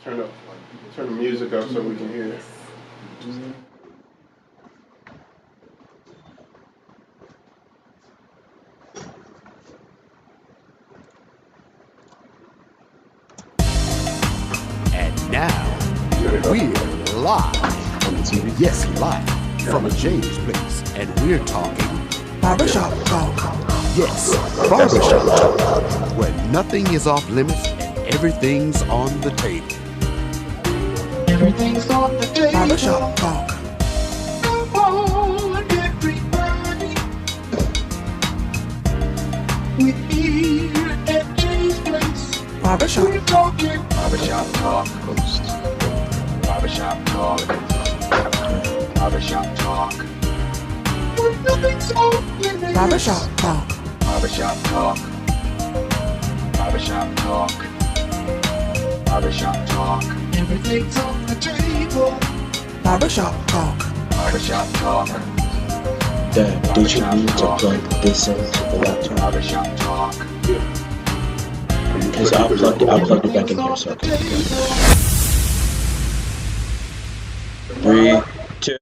turn the music up so we can hear it. And now, we're live. Yes, live from James Place. And we're talking Barbershop Talk. Yes, Barbershop Talk, where nothing is off limits and everything's on the table. Everything's on the table. Barbershop Talk. Come on, everybody. We're here at James Place. Barbershop. We're talking Barbershop Talk. Barbershop Talk. Barbershop Talk. where nothing's off limits. Barbershop Talk. Barbershop Talk. Barbershop Talk. Barbershop Talk. Everything's on the table. Barbershop Talk. Barbershop Talk. Dad, did you need to plug this into the laptop? Barbershop Talk. Because I'll plug it back in here, so okay. 3, 2.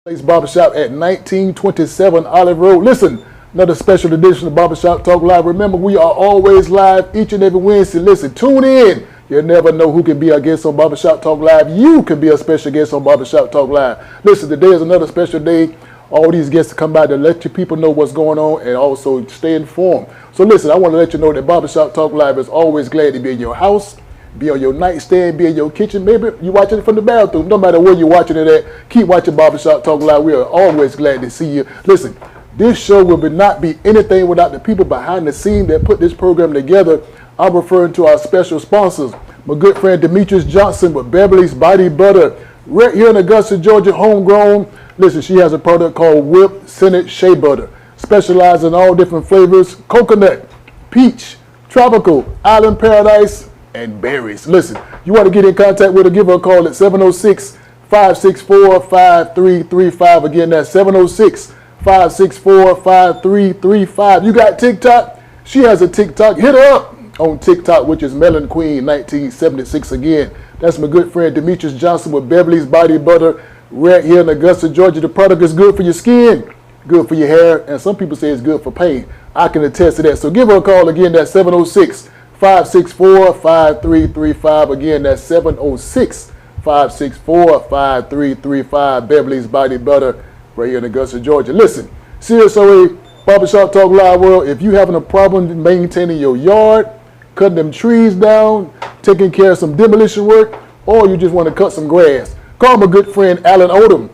Place Barbershop at 1927 Olive Road. Listen, another special edition of Barbershop Talk Live. Remember, we are always live each and every Wednesday. Listen, tune in. You'll never know who can be our guest on Barbershop Talk Live. You can be a special guest on Barbershop Talk Live. Listen, today is another special day. All these guests come by to let you people know what's going on and also stay informed. So listen, I want to let you know that Barbershop Talk Live is always glad to be in your house, be on your nightstand, be in your kitchen. Maybe you're watching it from the bathroom. No matter where you're watching it at, keep watching Barbershop Talk Live. We are always glad to see you. Listen, this show will not be anything without the people behind the scene that put this program together. I'm referring to our special sponsors. My good friend Demetrius Johnson with Beverly's Body Butter, right here in Augusta, Georgia, homegrown. Listen, she has a product called Whipped Senate Shea Butter, specializing in all different flavors: coconut, peach, tropical, island paradise, and berries. Listen, you want to get in contact with her, give her a call at 706-564-5335. Again, that's 706-564-5335. You got TikTok? She has a TikTok. Hit her up on TikTok, which is Melon Queen 1976. Again, that's my good friend Demetrius Johnson with Beverly's Body Butter, right here in Augusta, Georgia. The product is good for your skin, good for your hair, and some people say it's good for pain. I can attest to that. So give her a call. Again, that's 706-564-5335. Again, that's 706-564-5335. Beverly's Body Butter, right here in Augusta, Georgia. Listen, CSOA Barbershop Talk Live World, if you having a problem maintaining your yard, cutting them trees down, taking care of some demolition work, or you just want to cut some grass, call my good friend Alan Odom.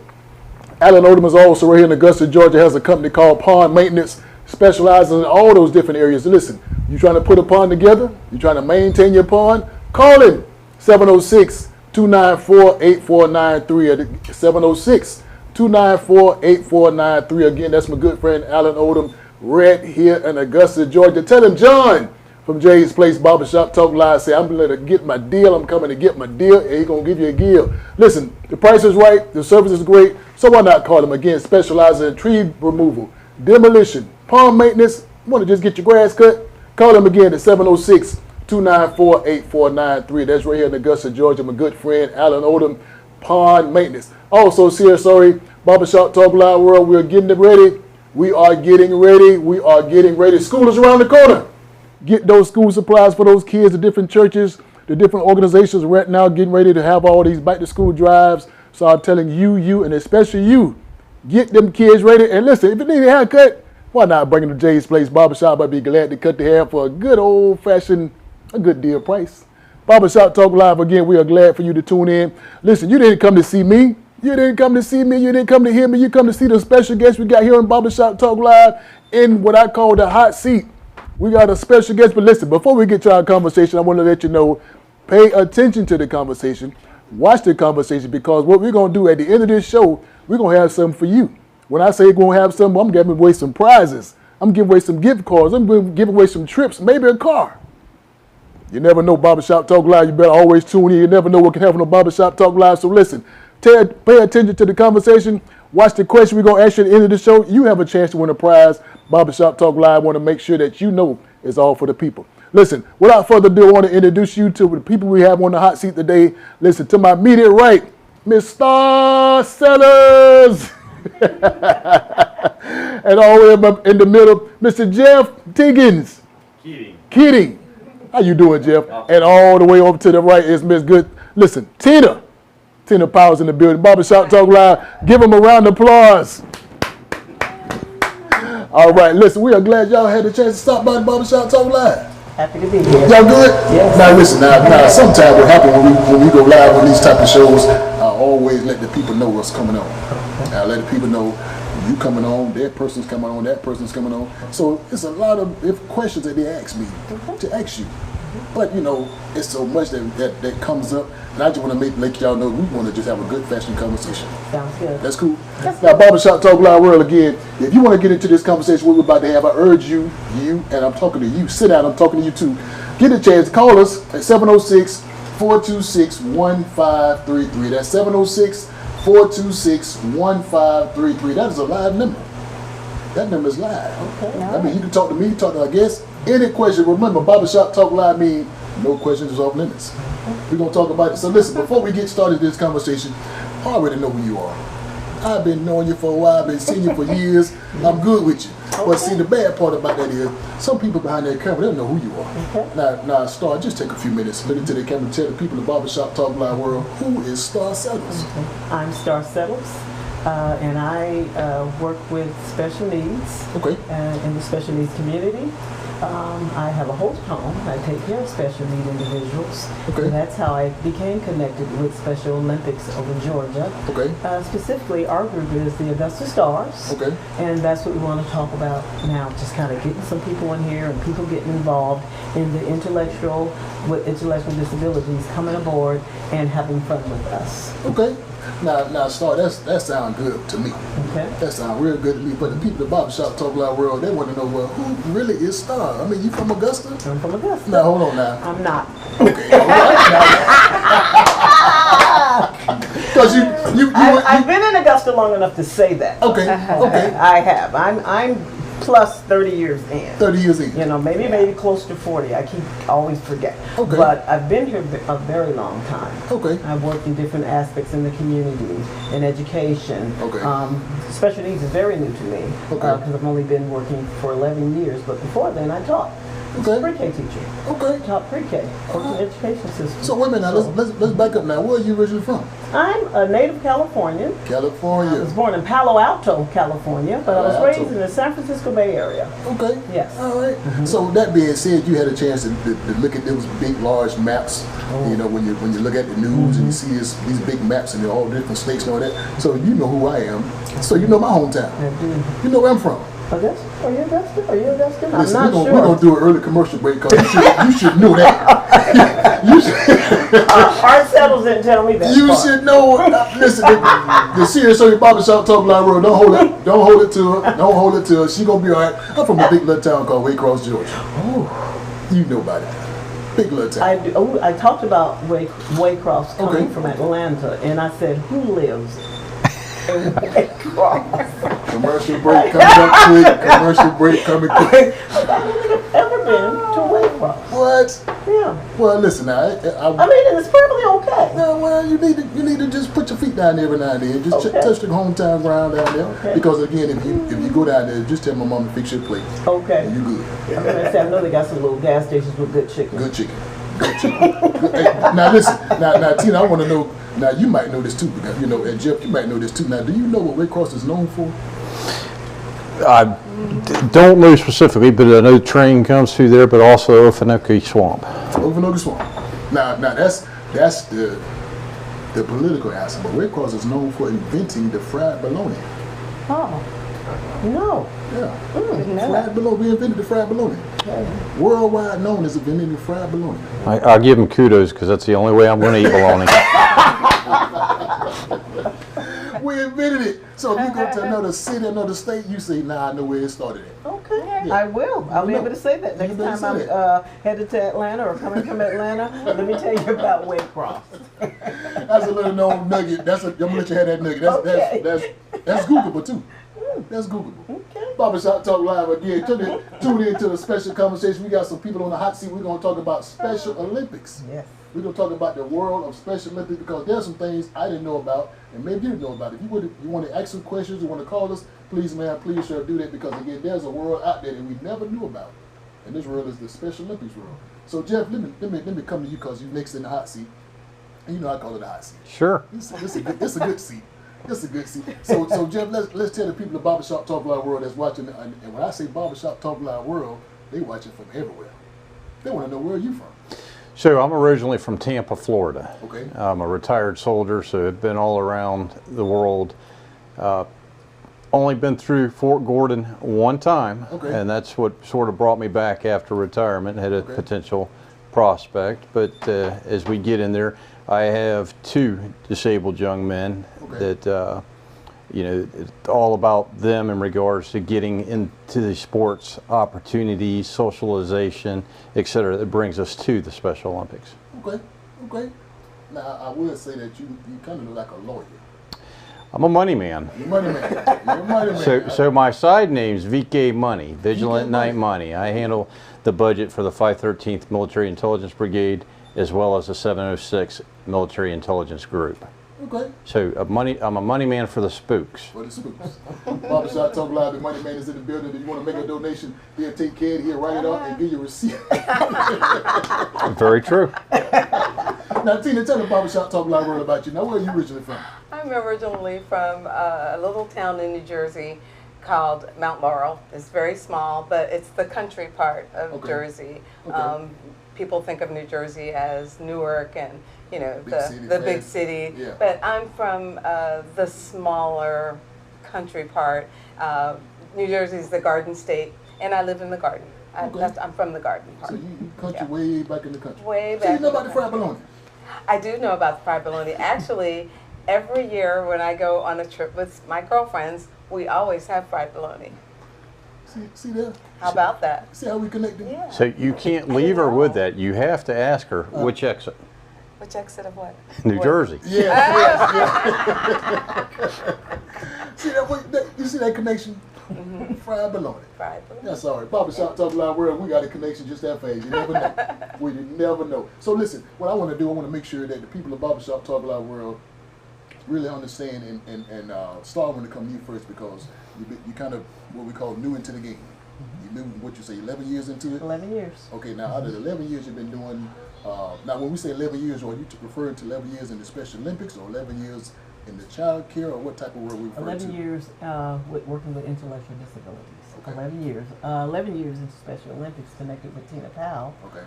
Alan Odom is also right here in Augusta, Georgia, has a company called Pond Maintenance, specializing in all those different areas. Listen, you trying to put a pond together, you trying to maintain your pond, call him, 706-294-8493, 706-294-8493. Again, that's my good friend Alan Odom, right here in Augusta, Georgia. Tell him John from Jay's Place Barbershop Talk Live say, I'm going to get my deal. I'm coming to get my deal, and he's going to give you a deal. Listen, the price is right. The service is great. So why not call him? Again, specializing in tree removal, demolition, pond maintenance. You want to just get your grass cut? Call him again at 706-294-8493. That's right here in Augusta, Georgia. My good friend Alan Odom, Pond Maintenance. Also, CSOA Barbershop Talk Live World, we're getting it ready. We are getting ready. We are getting ready. School is around the corner. Get those school supplies for those kids, the different churches, the different organizations right now getting ready to have all these back to school drives. So I'm telling you, and especially you, get them kids ready. And listen, if you need a haircut, why not bring them to Jay's Place Barbershop? I'd be glad to cut the hair for a good old-fashioned, a good deal price. Barbershop Talk Live, again, we are glad for you to tune in. Listen, you didn't come to see me. You didn't come to see me. You didn't come to hear me. You come to see the special guest we got here on Barbershop Talk Live in what I call the hot seat. We got a special guest, but listen, before we get to our conversation, I want to let you know, pay attention to the conversation, watch the conversation, because what we're going to do at the end of this show, we're going to have something for you. When I say we're going to have something, I'm giving away some prizes. I'm giving away some gift cards. I'm giving away some trips, maybe a car. You never know, Barbershop Talk Live. You better always tune in. You never know what can happen on Barbershop Talk Live. So listen, pay attention to the conversation. Watch the question we're going to ask you at the end of the show. You have a chance to win a prize. Barbershop Talk Live want to make sure that you know it's all for the people. Listen, without further ado, I want to introduce you to the people we have on the hot seat today. Listen, to my immediate right, Miss Star Sellers. And all the way up in the middle, Mr. Jeff Tiggins. Keating. How you doing, Jeff? And all the way over to the right is Miss Good. Listen, Tina Powell's in the building. Barbershop Talk Live. Give them a round of applause. All right, listen, we are glad y'all had the chance to stop by the Barbershop Talk Live. Happy to be here. Y'all good? Yes. Now listen, now sometimes what happens when we go live on these type of shows, I always let the people know what's coming on. I let the people know you coming on, that person's coming on, that person's coming on. So it's a lot of questions that they ask me to ask you. But you know, it's so much that comes up, and I just want to let y'all know we want to just have a good fashion conversation. Sounds good. That's cool. Now, Barbershop Talk Live World again. If you want to get into this conversation we're about to have, I urge you, and I'm talking to you. Sit down. I'm talking to you too. Get a chance. Call us at 706-426-1533. That's 706-426-1533. That is a live number. That number is live. Okay. I mean, you can talk to me, talk to our guests. Any question, remember, Barbershop Talk Live means no questions is off limits. We're going to talk about it. So listen, before we get started this conversation, I already know who you are. I've been knowing you for a while, I've been seeing you for years. I'm good with you. But see, the bad part about that is some people behind that camera, they don't know who you are. Now, Star, just take a few minutes, look into the camera and tell the people in the Barbershop Talk Live World, who is Star Sellers? I'm Star Sellers, and I work with special needs in the special needs community. I have a host home. I take care of special need individuals. And that's how I became connected with Special Olympics over in Georgia. Specifically, our group is the Augusta Stars. And that's what we want to talk about now, just kind of getting some people in here and people getting involved in the intellectual disabilities coming aboard and having fun with us. Now, Star, that sounds good to me. That sounds real good to me. But the people at Barbershop Talk Live World, they want to know, well, who really is Star? I mean, you from Augusta? I'm from Augusta. Now, hold on now. I'm not. Okay, all right. Because I've been in Augusta long enough to say that. I have. I'm plus 30 years in. 30 years in. You know, maybe close to 40. I always forget. But I've been here a very long time. I've worked in different aspects in the community, in education. Special needs is very new to me because I've only been working for 11 years. But before then, I taught. Pre-K teacher. Taught pre-K. Education system. So wait a minute now, let's back up now. Where are you originally from? I'm a native Californian. I was born in Palo Alto, California, but I was raised in the San Francisco Bay Area. Yes. All right. So that being said, you had a chance to look at those big, large maps. You know, when you look at the news and you see these big maps and they're all different states and all that. So you know who I am. So you know my hometown. I do. You know where I'm from. Augusta? Are you Augusta? I'm not Listen, sure. We're going to do an early commercial break because you should know that. Art Settles didn't tell me that. You should know. Listen, the serious Barbershop Talk Live World, don't hold it to her. Don't hold it to her. She going to be all right. I'm from a big little town called Waycross, Georgia. You know about it. Big little town. I do. I talked about Waycross coming from Atlanta, and I said, who lives in Waycross? Commercial break coming up quick. Commercial break coming quick. I don't think I've ever been to Waycross. What? Yeah. Well, listen now. I mean, it's perfectly okay. No, well, you need to just put your feet down there every now and then. Just touch the hometown ground down there. Because again, if you go down there, just tell my mom to fix your plate. And you good. I'm gonna say I know they got some little gas stations with good chicken. Good chicken. Hey, now listen. Now Tina, I want to know. Now you might know this too, because you know, and Jeff, you might know this too. Now, do you know what Waycross is known for? I don't know specifically, but I know the train comes through there, but also Okefenokee Swamp. Okefenokee Swamp. Now that's the political aspect. But Waycross is known for inventing the fried bologna. Oh, no. Yeah. Fried bologna. We invented the fried bologna. Worldwide known as inventing the fried bologna. I'll give him kudos because that's the only way I'm going to eat bologna. We invented it. So if you go to another city, another state, you say, nah, I know where it started at. Okay, yeah. I will. I'll be able to say that next time I'm headed to Atlanta or coming from Atlanta. Let me tell you about Waycross. That's a little known nugget. I'm going to let you have that nugget. That's Googleable too. That's Googleable. Barbershop Talk Live again. Tune in to the special conversation. We got some people on the hot seat. We're going to talk about Special Olympics. Yes. We're going to talk about the world of Special Olympics because there's some things I didn't know about and maybe you didn't know about. If you want to ask some questions, you want to call us, please, man, please sure do that because, again, there's a world out there that we never knew about. And this world is the Special Olympics world. So, Jeff, let me come to you because you're next in the hot seat. And you know I call it a hot seat. Sure. This is a good seat. It's a good seat. So Jeff, let's tell the people the Barbershop Talk Live world that's watching. And when I say Barbershop Talk Live world, they watching from everywhere. They want to know where you from. So I'm originally from Tampa, Florida. Okay. I'm a retired soldier, so I've been all around the world. Only been through Fort Gordon one time, Okay. and that's what sort of brought me back after retirement. Had a Okay. potential prospect, but as we get in there, I have 2 disabled young men Okay. that, it's all about them in regards to getting into the sports opportunities, socialization, etc. That brings us to the Special Olympics. Okay. Now I would say that you kind of look like a lawyer. I'm a money man. You're a money man. You're a money man. So my side name's VK Money, Vigilant VK Night Money. I handle the budget for the 513th Military Intelligence Brigade as well as the 706 Military Intelligence Group. Okay. So I'm a money man for the spooks. For the spooks. Barbershop Talk Live, the money man is in the building. If you want to make a donation, he'll take care of it. He'll write it up and give you a receipt. Very true. Now, Tina, tell the Barbershop Talk Live world about you. Now, where are you originally from? I'm originally from a little town in New Jersey called Mount Laurel. It's very small, but it's the country part of Okay. Jersey. Okay. People think of New Jersey as Newark and Big city, the big fast. city. Yeah. But I'm from the smaller country part. New Jersey's the Garden State, and I live in the Garden. Okay. I'm from the Garden part. So you country Yeah. way back in the country. Way So you back know in about the the fried bologna? I do know about the fried bologna. Actually, every year when I go on a trip with my girlfriends, we always have fried bologna. See there? How about that? See how we connected? Yeah. So you can't leave her with that. You have to ask her which exit. Which exit of what? New What? Jersey. Yeah. See that? You see that connection? Fried bologna. Fried bologna. That's all right. Barbershop Talk Live world, we got a connection just that fast. You never know. We never know. So listen, what I want to do, I want to make sure that the people of Barbershop Talk Live world really understand and Star, want to come to you first because you kind of what we call new into the game. You knew what you say, 11 years into it? 11 years. Okay, now out of the 11 years you've been doing, now when we say 11 years, are you referring to 11 years in the Special Olympics or 11 years in the child care or what type of work we refer 11 to? years working with intellectual disabilities. Okay. 11 years. 11 years in Special Olympics connected with Tina Powell. Okay.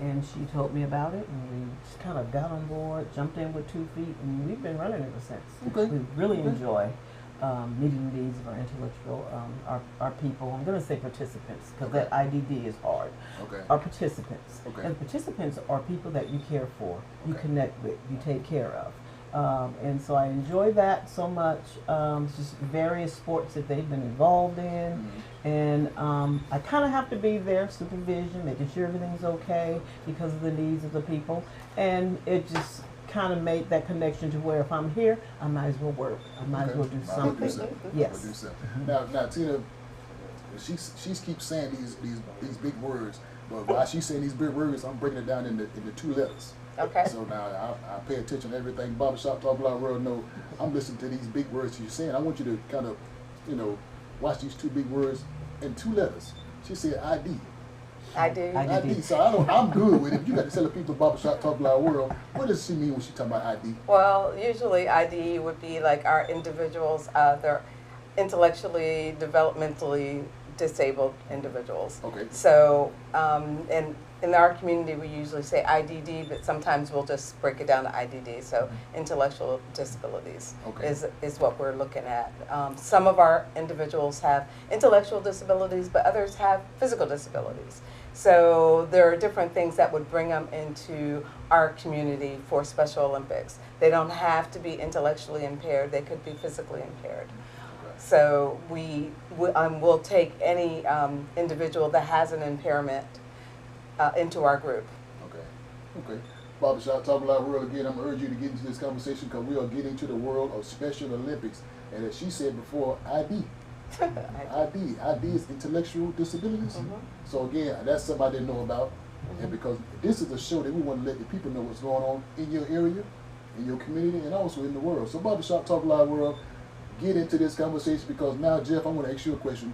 And she told me about it, and we just kind of got on board, jumped in with 2 feet, and we've been running ever since. Okay. We really Okay. enjoy meeting the needs of our intellectual, our people. I'm going to say participants, because Okay. that IDD is hard. Okay. Our participants. Okay. And participants are people that you care for, you Okay. connect with, you take care of. And so I enjoy that so much. Just various sports that they've been involved in. And I kind of have to be there, supervision, making sure everything's okay because of the needs of the people. And it just kind of made that connection to where if I'm here, I might as well work. I might as well do something. Yes. Now, Tina, she keeps saying these big words, but while she's saying these big words, I'm breaking it down into 2 letters. Okay. So now I pay attention to everything. Barbershop Talk Live world know I'm listening to these big words she's saying. I want you to kind of, watch these 2 big words in 2 letters. She said ID. I do. ID. So I'm good with it. You got to tell the people Barbershop Talk Live world. What does she mean when she talking about ID? Well, usually ID would be like our individuals, they're intellectually, developmentally disabled individuals. Okay. So, and in our community, we usually say IDD, but sometimes we'll just break it down to IDD. So, intellectual disabilities Okay. is what we're looking at. Some of our individuals have intellectual disabilities, but others have physical disabilities. So there are different things that would bring them into our community for Special Olympics. They don't have to be intellectually impaired, they could be physically impaired. So we'll take any individual that has an impairment into our group. Okay. Barbershop Talk Live world again, I'm going to urge you to get into this conversation because we are getting to the world of Special Olympics. And as she said before, ID. ID is intellectual disabilities. So again, that's something I didn't know about. And because this is a show that we want to let the people know what's going on in your area, in your community, and also in the world. So Barbershop Talk Live World, get into this conversation because now, Jeff, I want to ask you a question.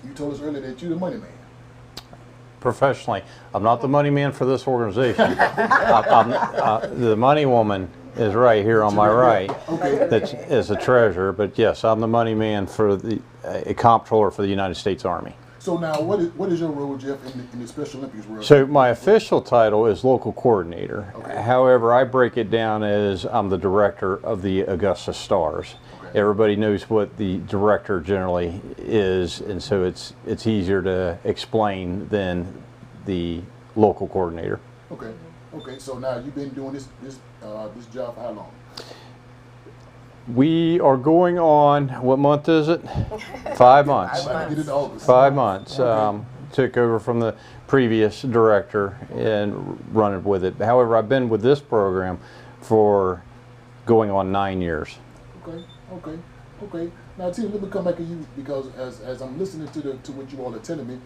You told us earlier that you're the money man. Professionally, I'm not the money man for this organization. The money woman is right here on my right. Okay. That is a treasurer, but yes, I'm the money man for a comptroller for the United States Army. So now, what is your role, Jeff, in the Special Olympics world? So my official title is local coordinator. Okay. However, I break it down as I'm the director of the Augusta Stars. Okay. Everybody knows what the director generally is, and so it's easier to explain than the local coordinator. Okay. Okay. So now you've been doing this job for how long? We are going on, what month is it? 5 months. Get into August. 5 months. Okay. Took over from the previous director and running with it. However, I've been with this program for going on 9 years. Okay. Okay. Okay. Now, Tina, let me come back to you because as I'm listening to what you all are telling me,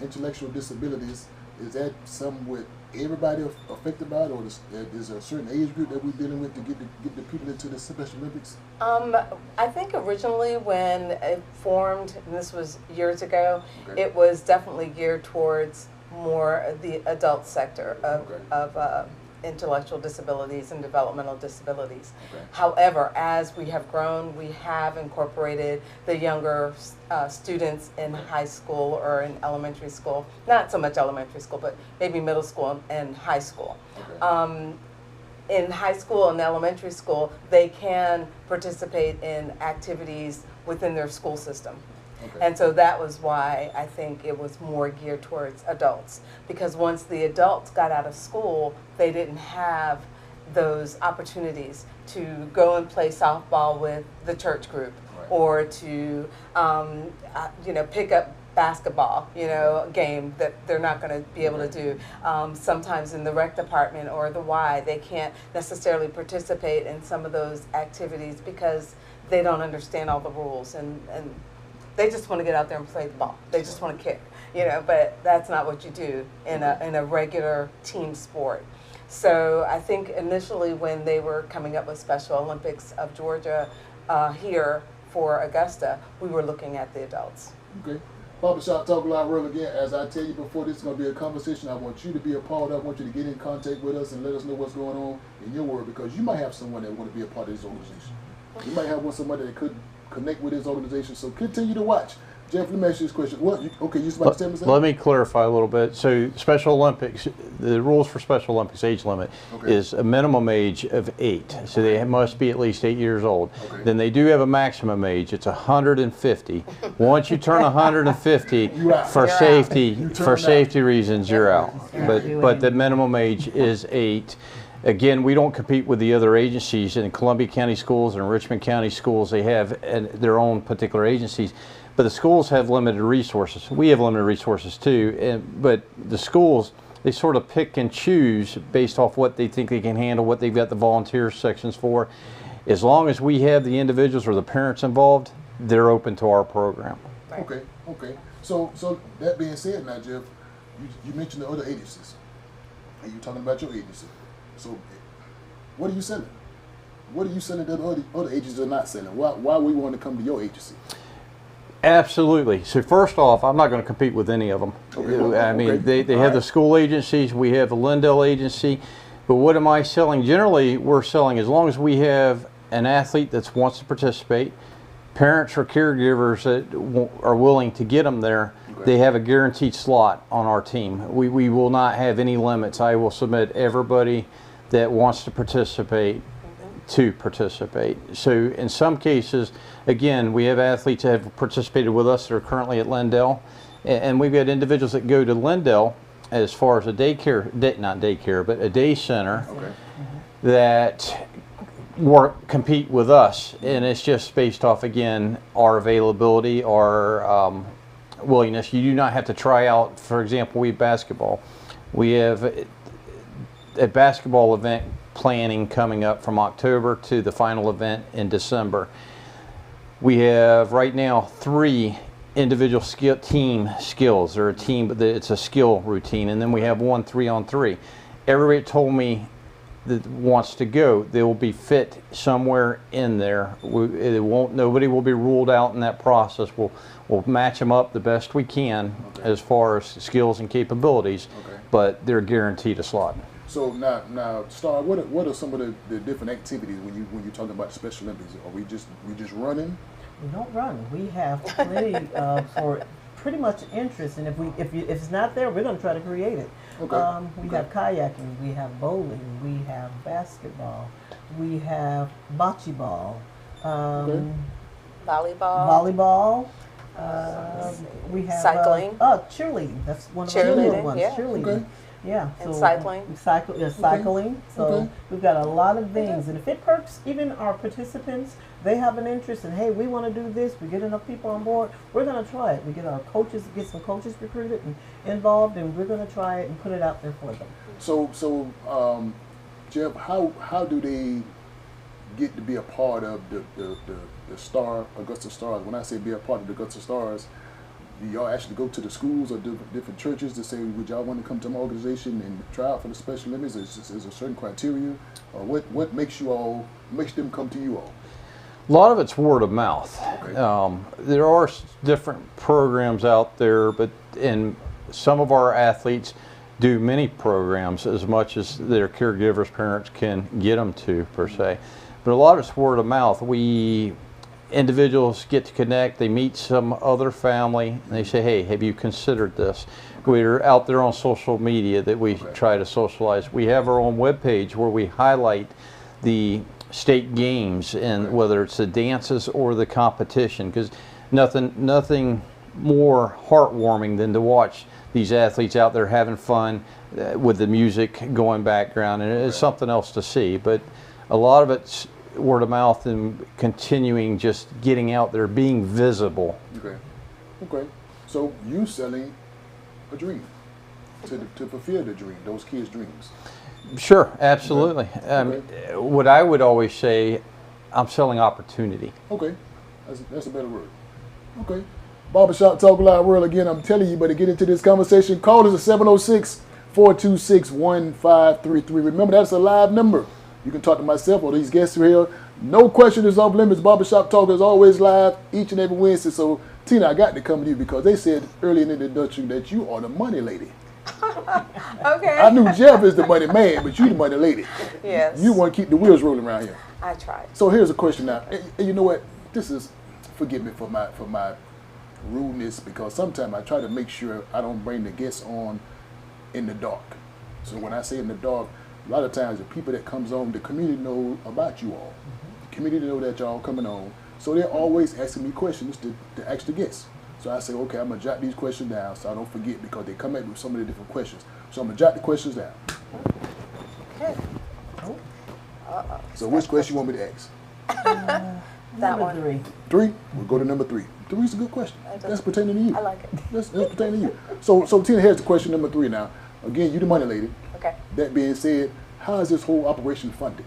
intellectual disabilities, is that something with everybody affected by it, or is there a certain age group that we're dealing with to get the people into the Special Olympics? I think originally when it formed, and this was years ago, Okay. it was definitely geared towards more the adult sector of intellectual disabilities and developmental disabilities. Okay. However, as we have grown, we have incorporated the younger students in high school or in elementary school, not so much elementary school, but maybe middle school and high school. Okay. In high school and elementary school, they can participate in activities within their school system. Okay. And so that was why I think it was more geared towards adults. Because once the adults got out of school, they didn't have those opportunities to go and play softball with the church group, Right. or to pick up basketball, a game that they're not going to be able to do. Sometimes in the rec department or the Y, they can't necessarily participate in some of those activities because they don't understand all the rules, and they just want to get out there and play the ball. They just want to kick, but that's not what you do in a regular team sport. So I think initially when they were coming up with Special Olympics of Georgia here for Augusta, we were looking at the adults. Okay. Barbershop Talk Live World again. As I tell you before, this is going to be a conversation I want you to be a part of. I want you to get in contact with us and let us know what's going on in your world, because you might have someone that want to be a part of this organization. You might have somebody that could connect with this organization. So continue to watch. Jeff, let me ask you this question. You about to tell me something? Let me clarify a little bit. So Special Olympics, the rules for Special Olympics age limit is a minimum age of 8. So they must be at least 8 years old. Okay. Then they do have a maximum age. It's 150. Once you turn 150, for safety reasons, you're out. But the minimum age is 8. Again, we don't compete with the other agencies. In Columbia County Schools and Richmond County Schools, they have their own particular agencies. But the schools have limited resources. We have limited resources too. But the schools, they sort of pick and choose based off what they think they can handle, what they've got the volunteer sections for. As long as we have the individuals or the parents involved, they're open to our program. Okay, okay. So that being said now, Jeff, you mentioned the other agencies. And you're talking about your agency. So what are you selling? What are you selling that other agencies are not selling? Why we want to come to your agency? Absolutely. So first off, I'm not going to compete with any of them. Okay. I mean, Okay. they have the school agencies, we have the Lindell agency, but what am I selling? Generally, we're selling as long as we have an athlete that wants to participate, parents or caregivers that are willing to get them there, they have a guaranteed slot on our team. We will not have any limits. I will submit everybody that wants to participate to participate. So in some cases, again, we have athletes that have participated with us that are currently at Lindell, and we've got individuals that go to Lindell as far as a not daycare, but a day center that compete with us, and it's just based off, again, our availability, our willingness. You do not have to try out. For example, we have basketball. We have a basketball event planning coming up from October to the final event in December. We have right now 3 individual team skills. They're a team, but it's a skill routine, and then we have 1 3-on-3. Everybody told me that wants to go, they will be fit somewhere in there. Nobody will be ruled out in that process. We'll match them up the best we can as far as skills and capabilities, but they're guaranteed a slot. So now, Star, what are some of the different activities when you're talking about the Special Olympics? Are we just just running? We don't run. We have plenty for pretty much interest, and if it's not there, we're going to try to create it. We have kayaking, we have bowling, we have basketball, we have bocce ball, volleyball. We have cycling. Cheerleading. That's one of the good ones. Yeah. Cheerleading. Yeah. And cycling. Cycling. So we've got a lot of things, and if it perks even our participants, they have an interest in, hey, we want to do this. We get enough people on board. We're going to try it. We get some coaches recruited and involved, and we're going to try it and put it out there for them. So Jeff, how do they get to be a part of the Augusta Stars? When I say be a part of the Augusta Stars, do y'all actually go to the schools or different churches to say, would y'all want to come to my organization and try out for the Special Olympics? Is a certain criteria, or what makes them come to you all? A lot of it's word of mouth. There are different programs out there, and some of our athletes do many programs as much as their caregivers, parents can get them to, per se. But a lot of it's word of mouth. Individuals get to connect, they meet some other family, and they say, hey, have you considered this? We're out there on social media that we try to socialize. We have our own webpage where we highlight the state games, and whether it's the dances or the competition, because nothing more heartwarming than to watch these athletes out there having fun with the music going background, and it's something else to see. But a lot of it's word of mouth and continuing, just getting out there, being visible. Okay. So you selling a dream to fulfill the dream, those kids' dreams. Sure, absolutely. What I would always say, I'm selling opportunity. Okay, that's a better word. Okay. Barbershop Talk Live World, again, I'm telling you, but to get into this conversation, call us at 706-426-1533. Remember, that's a live number. You can talk to myself or these guests here. No question is off limits. Barbershop Talk is always live each and every Wednesday. So, Tina, I got to come to you because they said early in the introduction that you are the money lady. Okay. I knew Jeff is the money man, but you the money lady. Yes. You want to keep the wheels rolling around here. I tried. So here's a question now. And you know what? This is, forgive me for my rudeness, because sometimes I try to make sure I don't bring the guests on in the dark. So when I say in the dark, a lot of times the people that comes on, the community know about you all. The community know that y'all coming on. So they're always asking me questions to ask the guests. So I say, okay, I'm going to jot these questions down so I don't forget, because they come at me with so many different questions. So I'm going to jot the questions down. Okay. So which question you want me to ask? That one. 3. 3? We'll go to number 3. 3 is a good question. That's pertaining to you. I like it. That's pertaining to you. So Tina, here's the question number 3 now. Again, you the money lady. Okay. That being said, how is this whole operation funded?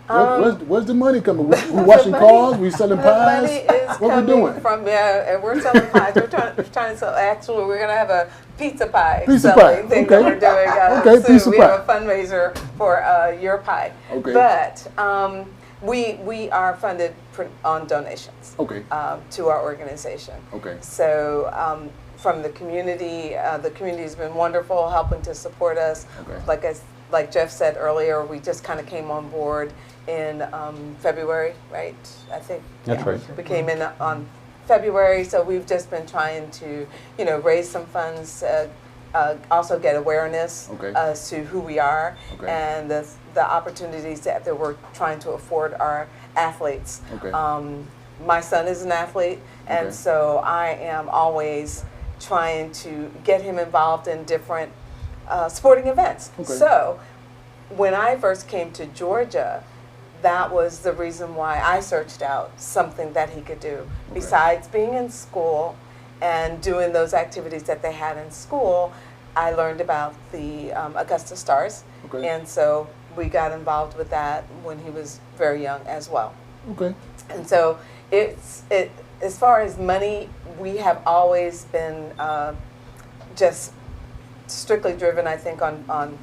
Where's the money coming? We washing cars? We selling pies? The money is what coming we doing? from, and we're selling pies. We're trying to sell, actually, we're going to have a pizza pie Pizza selling pie. thing Okay. that we're doing Okay, soon. pizza We pie. have a fundraiser for your pie. Okay. But we are funded on donations. Okay. To our organization. Okay. So from the community has been wonderful, helping to support us. Okay. Like Jeff said earlier, we just kind of came on board in February, right? I think. That's right. We came in on February, so we've just been trying to, raise some funds, also get awareness as to who we are and the opportunities that we're trying to afford our athletes. Okay. My son is an athlete, and so I am always trying to get him involved in different sporting events. Okay. So when I first came to Georgia, that was the reason why I searched out something that he could do. Besides being in school and doing those activities that they had in school, I learned about the Augusta Stars. Okay. And so we got involved with that when he was very young as well. Okay. And so As far as money, we have always been just strictly driven, I think, on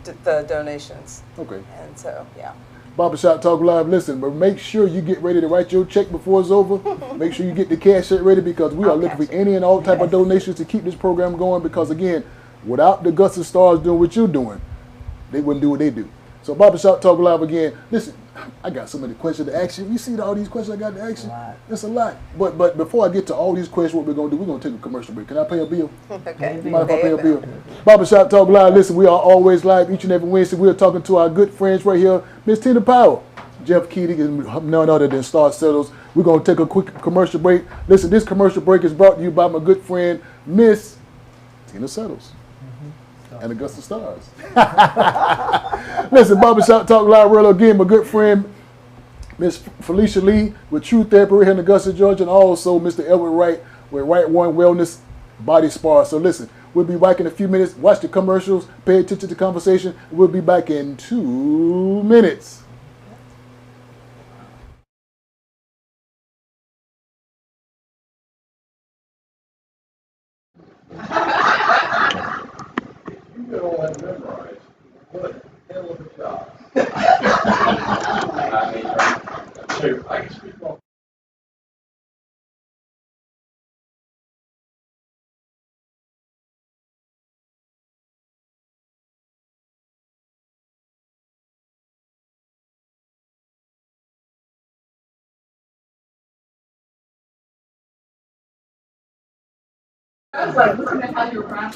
the donations. Okay. And so, yeah. Barbershop Talk Live, listen, but make sure you get ready to write your check before it's over. Make sure you get the cash app ready because we are looking for any and all type of donations to keep this program going because, again, without the Augusta Stars doing what you're doing, they wouldn't do what they do. So Barbershop Talk Live again. Listen, I got so many questions to ask you. You see all these questions I got to ask you? That's a lot. But before I get to all these questions, what we're going to do, we're going to take a commercial break. Can I pay a bill? Okay. Mind if I pay a bill? Barbershop Talk Live. Listen, we are always live each and every Wednesday. We are talking to our good friends right here, Miss Tina Powell, Jeff Keating, and none other than Star Settles. We're going to take a quick commercial break. Listen, this commercial break is brought to you by my good friend, Miss Tina Settles. And Augusta Stars. Listen, Barbershop Talk Live World again, my good friend, Miss Felicia Lee with True Therapy here in Augusta, Georgia, and also Mr. Edward Wright with Right One Wellness Body Spa. So listen, we'll be back in a few minutes. Watch the commercials, pay attention to the conversation. We'll be back in 2 minutes.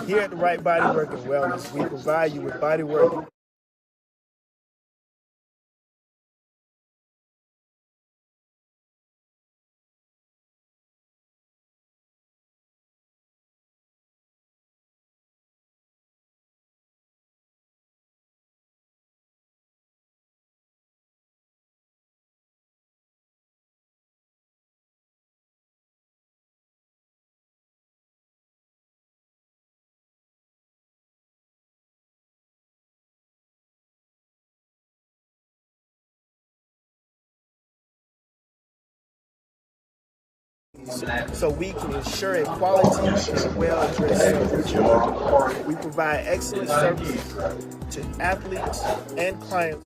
Here at the Right Body Work and Wellness, we provide you with body work so we can ensure a quality and well-addressed service. We provide excellent services to athletes and clients.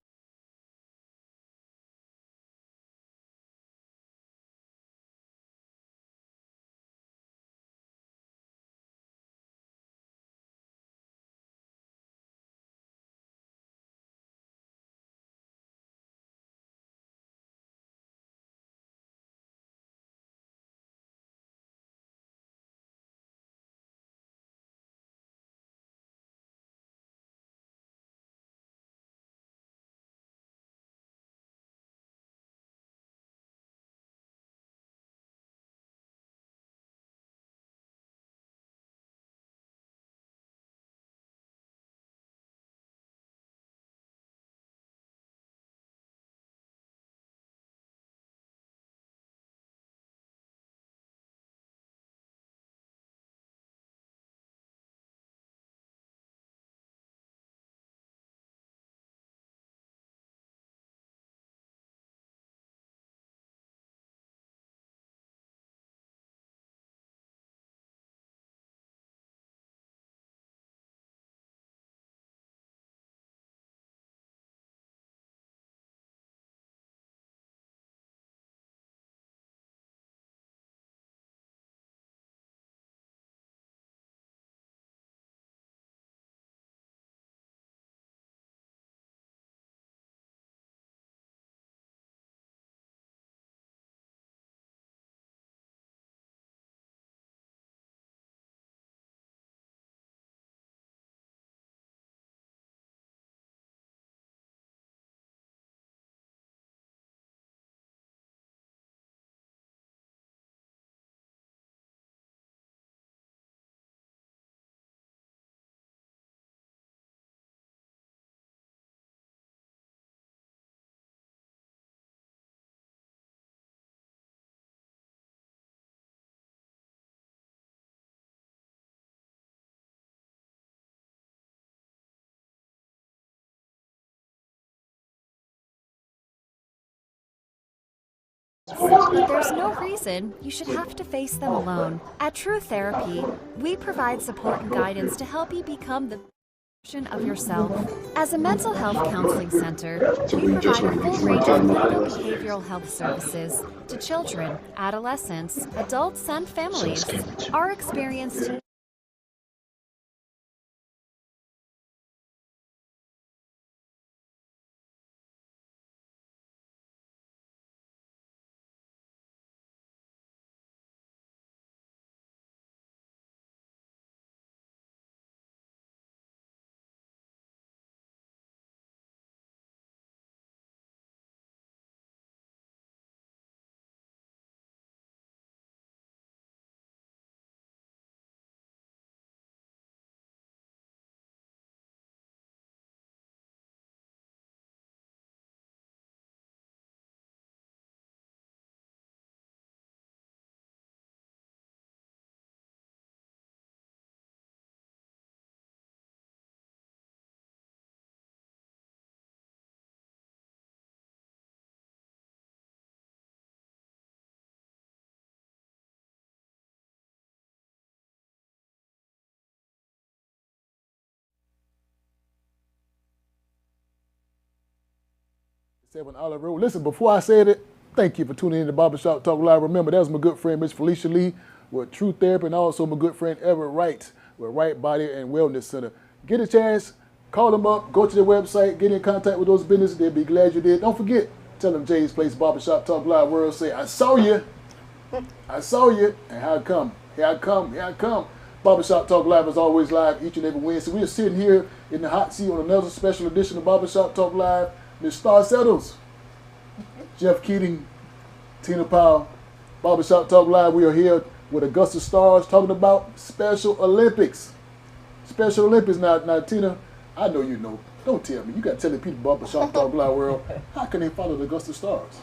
But there's no reason you should have to face them alone. At True Therapy, we provide support and guidance to help you become the version of yourself. As a mental health counseling center, we provide a full range of clinical behavioral health services to children, adolescents, adults, and families. Our experienced Olive Road. Listen, before I said it, thank you for tuning in to Barbershop Talk Live. Remember, that was my good friend, Miss Felicia Lee, with True Therapy, and also my good friend, Everett Wright, with Wright Body and Wellness Center. Get a chance, call them up, go to their website, get in contact with those businesses. They'll be glad you did. Don't forget, tell them Jay's Place Barbershop Talk Live World, say, I saw you. I saw you. And how come? Here I come. Here I come. Barbershop Talk Live is always live each and every Wednesday. We are sitting here in the hot seat on another special edition of Barbershop Talk Live. Miss Star Settles, Jeff Keating, Tina Powell, Barbershop Talk Live. We are here with Augusta Stars talking about Special Olympics. Special Olympics. Now, Tina, I know you know. Don't tell me. You got to tell the people Barbershop Talk Live world. How can they follow the Augusta Stars?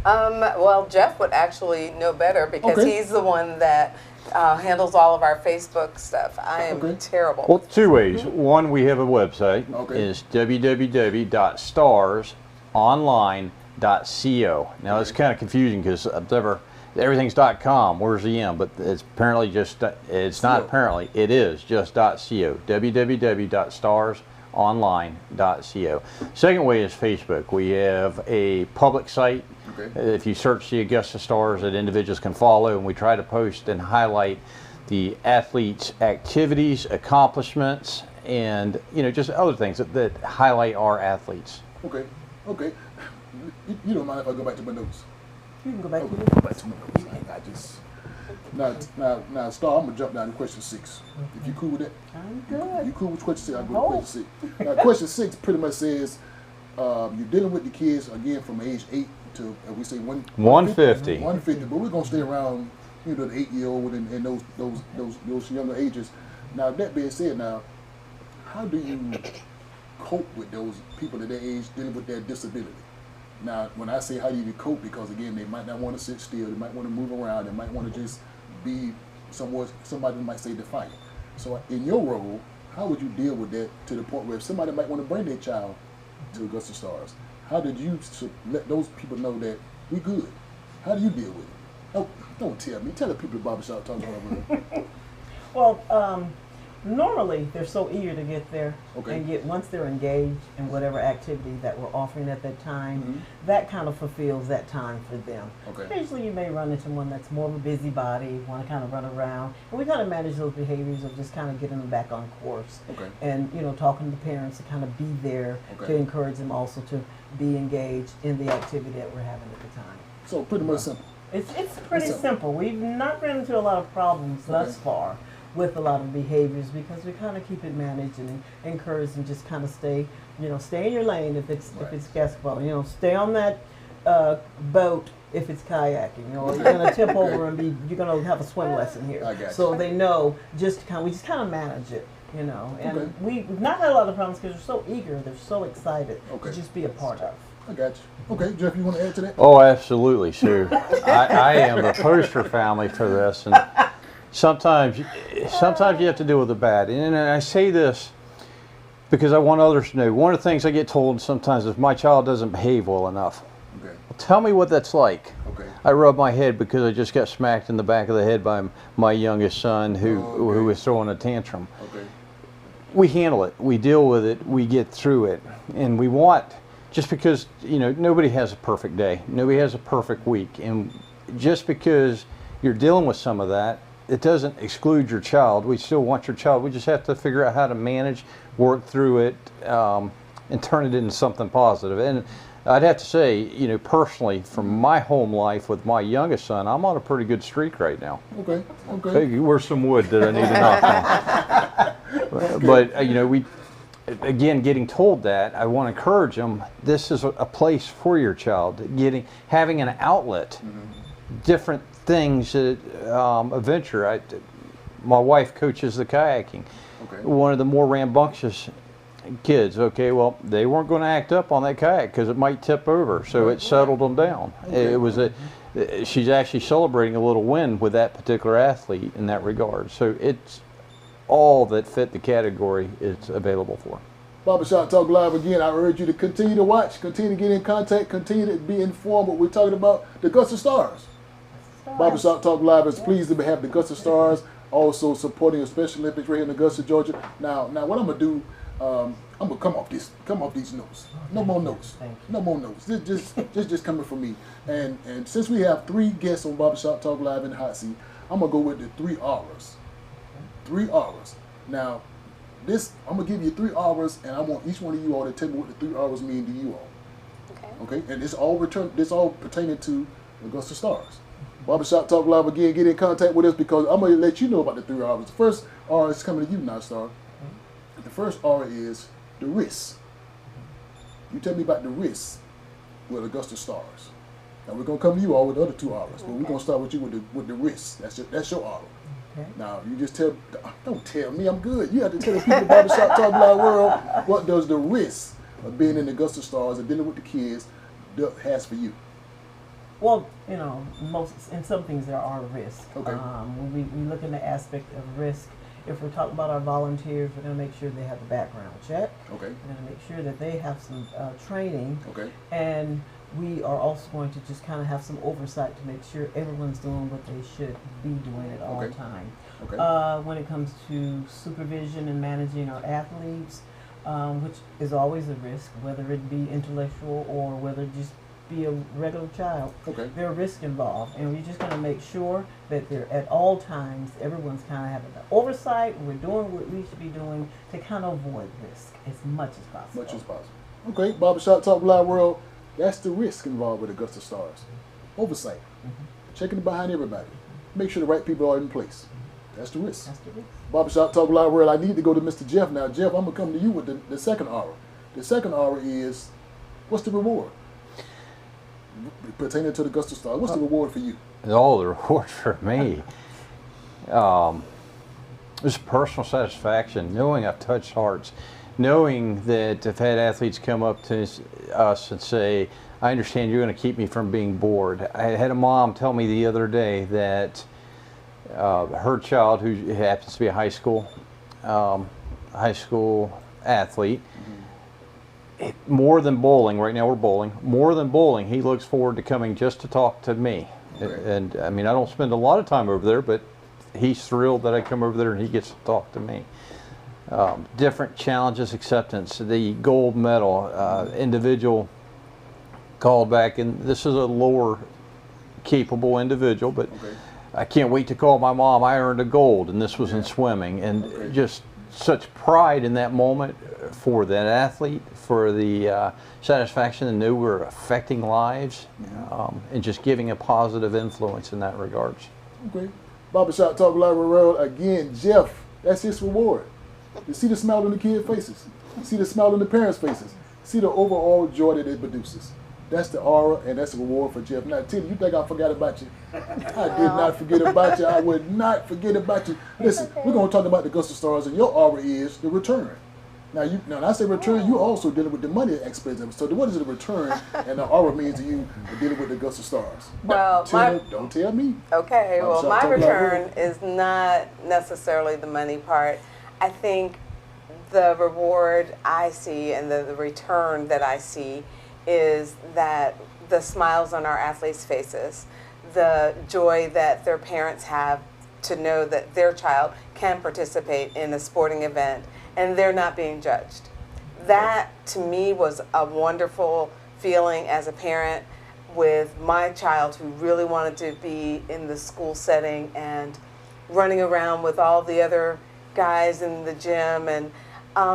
Well, Jeff would actually know better because he's the one that handles all of our Facebook stuff. I am terrible. Well, two ways. One, we have a website. Is www.starsonline.co. Now, it's kind of confusing because everything's .com. Where's the M? But it's apparently just, it's not apparently, it is just .co. www.starsonline.co. Second way is Facebook. We have a public site. If you search the Augusta Stars, that individuals can follow, and we try to post and highlight the athletes' activities, accomplishments, and just other things that highlight our athletes. Okay. You don't mind if I go back to my notes? You can go back to your notes. I just now, Star. I'm gonna jump down to question 6. If you cool with that? I'm good. You cool with question 6? I'll go to question 6. Now, question 6 pretty much says you're dealing with the kids again from age 8 to we say 150. 150, but we're gonna stay around the 8-year-old and those younger ages. Now, that being said, now how do you cope with those people at that age dealing with their disability? Now, when I say how do you cope, because again, they might not want to sit still, they might want to move around, they might want to just be somebody might say defiant. So in your role, how would you deal with that to the point where if somebody might want to bring their child to Augusta Stars, how did you let those people know that we good? How do you deal with it? Don't tell me. Tell the people at Barbershop Talk about it. Well, normally they're so eager to get there and once they're engaged in whatever activity that we're offering at that time, that kind of fulfills that time for them. Occasionally you may run into one that's more of a busybody, want to kind of run around, and we kind of manage those behaviors of just kind of getting them back on course and talking to the parents to kind of be there to encourage them also to be engaged in the activity that we're having at the time. So pretty much simple. It's pretty simple. We've not run into a lot of problems thus far with a lot of behaviors because we kind of keep it managed and encourage them just kind of stay in your lane if it's basketball, stay on that boat if it's kayaking, or you're going to tip over and you're going to have a swim lesson here. So they know we just kind of manage it, and we've not had a lot of problems because they're so eager, they're so excited to just be a part of. I got you. Okay, Jeff, you want to add to that? Oh, absolutely, Sue. I am the poster family for this, and sometimes you have to deal with the bad. And I say this because I want others to know. One of the things I get told sometimes is my child doesn't behave well enough. tell me what that's like. Okay. I rub my head because I just got smacked in the back of the head by my youngest son who was throwing a tantrum. Okay. We handle it. We deal with it. We get through it. And we want, just because, nobody has a perfect day. Nobody has a perfect week. And just because you're dealing with some of that, it doesn't exclude your child. We still want your child. We just have to figure out how to manage, work through it, and turn it into something positive. And I'd have to say, personally, from my home life with my youngest son, I'm on a pretty good streak right now. Okay. Hey, where's some wood that I need to knock on? Okay. But, we, again, getting told that, I want to encourage them, this is a place for your child. Having an outlet, different things, a venture. My wife coaches the kayaking. Okay. One of the more rambunctious kids, okay, well, they weren't going to act up on that kayak because it might tip over, so it settled them down. Okay. It was she's actually celebrating a little win with that particular athlete in that regard. So it's all that fit the category it's available for. Barbershop Talk Live again. I urge you to continue to watch, continue to get in contact, continue to be informed what we're talking about. The Augusta Stars. Barbershop Talk Live is pleased to have the Augusta Stars also supporting the Special Olympics right here in Augusta, Georgia. Now what I'm gonna do, I'm gonna come off these notes. No more notes. No more notes. Just coming from me. And since we have 3 guests on Barbershop Talk Live in the hot seat, I'm gonna go with the 3 R's. 3 R's. Now, I'm gonna give you 3 R's, and I want each one of you all to tell me what the 3 R's mean to you all. Okay. And it's all pertaining to Augusta Stars. Barbershop Talk Live again. Get in contact with us because I'm gonna let you know about the 3 R's. The first R is coming to you now, Star. The first R is the risk. You tell me about the risk with Augusta Stars. Now we're gonna come to you all with the other 2 R's, but we're gonna start with you with the risk. That's your R. Okay. Now you just don't tell me, I'm good. You have to tell the people about Barbershop Talk Live world what does the risk of being in the Augusta Stars and dealing with the kids has for you. Well, in some things there are risks. Okay. When we look in the aspect of risk, if we're talking about our volunteers, we're going to make sure they have a background check. Okay. We're going to make sure that they have some training. Okay. And we are also going to just kind of have some oversight to make sure everyone's doing what they should be doing at all times. Okay. When it comes to supervision and managing our athletes, which is always a risk, whether it be intellectual or whether just be a regular child. Okay. There are risks involved, and we're just going to make sure that they're at all times, everyone's kind of having the oversight. We're doing what we should be doing to kind of avoid risk as much as possible. Okay, Barbershop Talk Live world, that's the risk involved with Augusta Stars. Oversight. Checking behind everybody. Make sure the right people are in place. That's the risk. Barbershop Talk Live world, I need to go to Mr. Jeff now. Jeff, I'm going to come to you with the second R. The second R is, what's the reward? Pertaining to the Augusta Stars, what's the reward for you? Oh, the reward for me. It's personal satisfaction, knowing I've touched hearts, knowing that I've had athletes come up to us and say, I understand you're going to keep me from being bored. I had a mom tell me the other day that her child, who happens to be a high school athlete, more than bowling, right now we're bowling, more than bowling, he looks forward to coming just to talk to me. Okay. And I mean, I don't spend a lot of time over there, but he's thrilled that I come over there and he gets to talk to me. Different challenges, acceptance, the gold medal, individual called back, and this is a lower capable individual, but I can't wait to call my mom, I earned a gold, and this was in swimming, and just such pride in that moment for that athlete, for the satisfaction to know we're affecting lives, and just giving a positive influence in that regards. Okay. Barbershop Talk Live world, again, Jeff, that's his reward. You see the smile on the kids' faces. You see the smile on the parents' faces. See the overall joy that it produces. That's the aura, and that's the reward for Jeff. Now, Tilly, you think I forgot about you? I did not forget about you. I would not forget about you. Listen, we're going to talk about the Augusta Stars, and your aura is the return. Now, when I say return, you also dealing with the money aspect of it. So what is the return and the aura means to you dealing with the Augusta Stars? Well, don't tell me. Okay, well, my return is not necessarily the money part. I think the reward I see and the return that I see is that the smiles on our athletes' faces, the joy that their parents have to know that their child can participate in a sporting event and they're not being judged. That, to me, was a wonderful feeling as a parent with my child who really wanted to be in the school setting and running around with all the other guys in the gym. And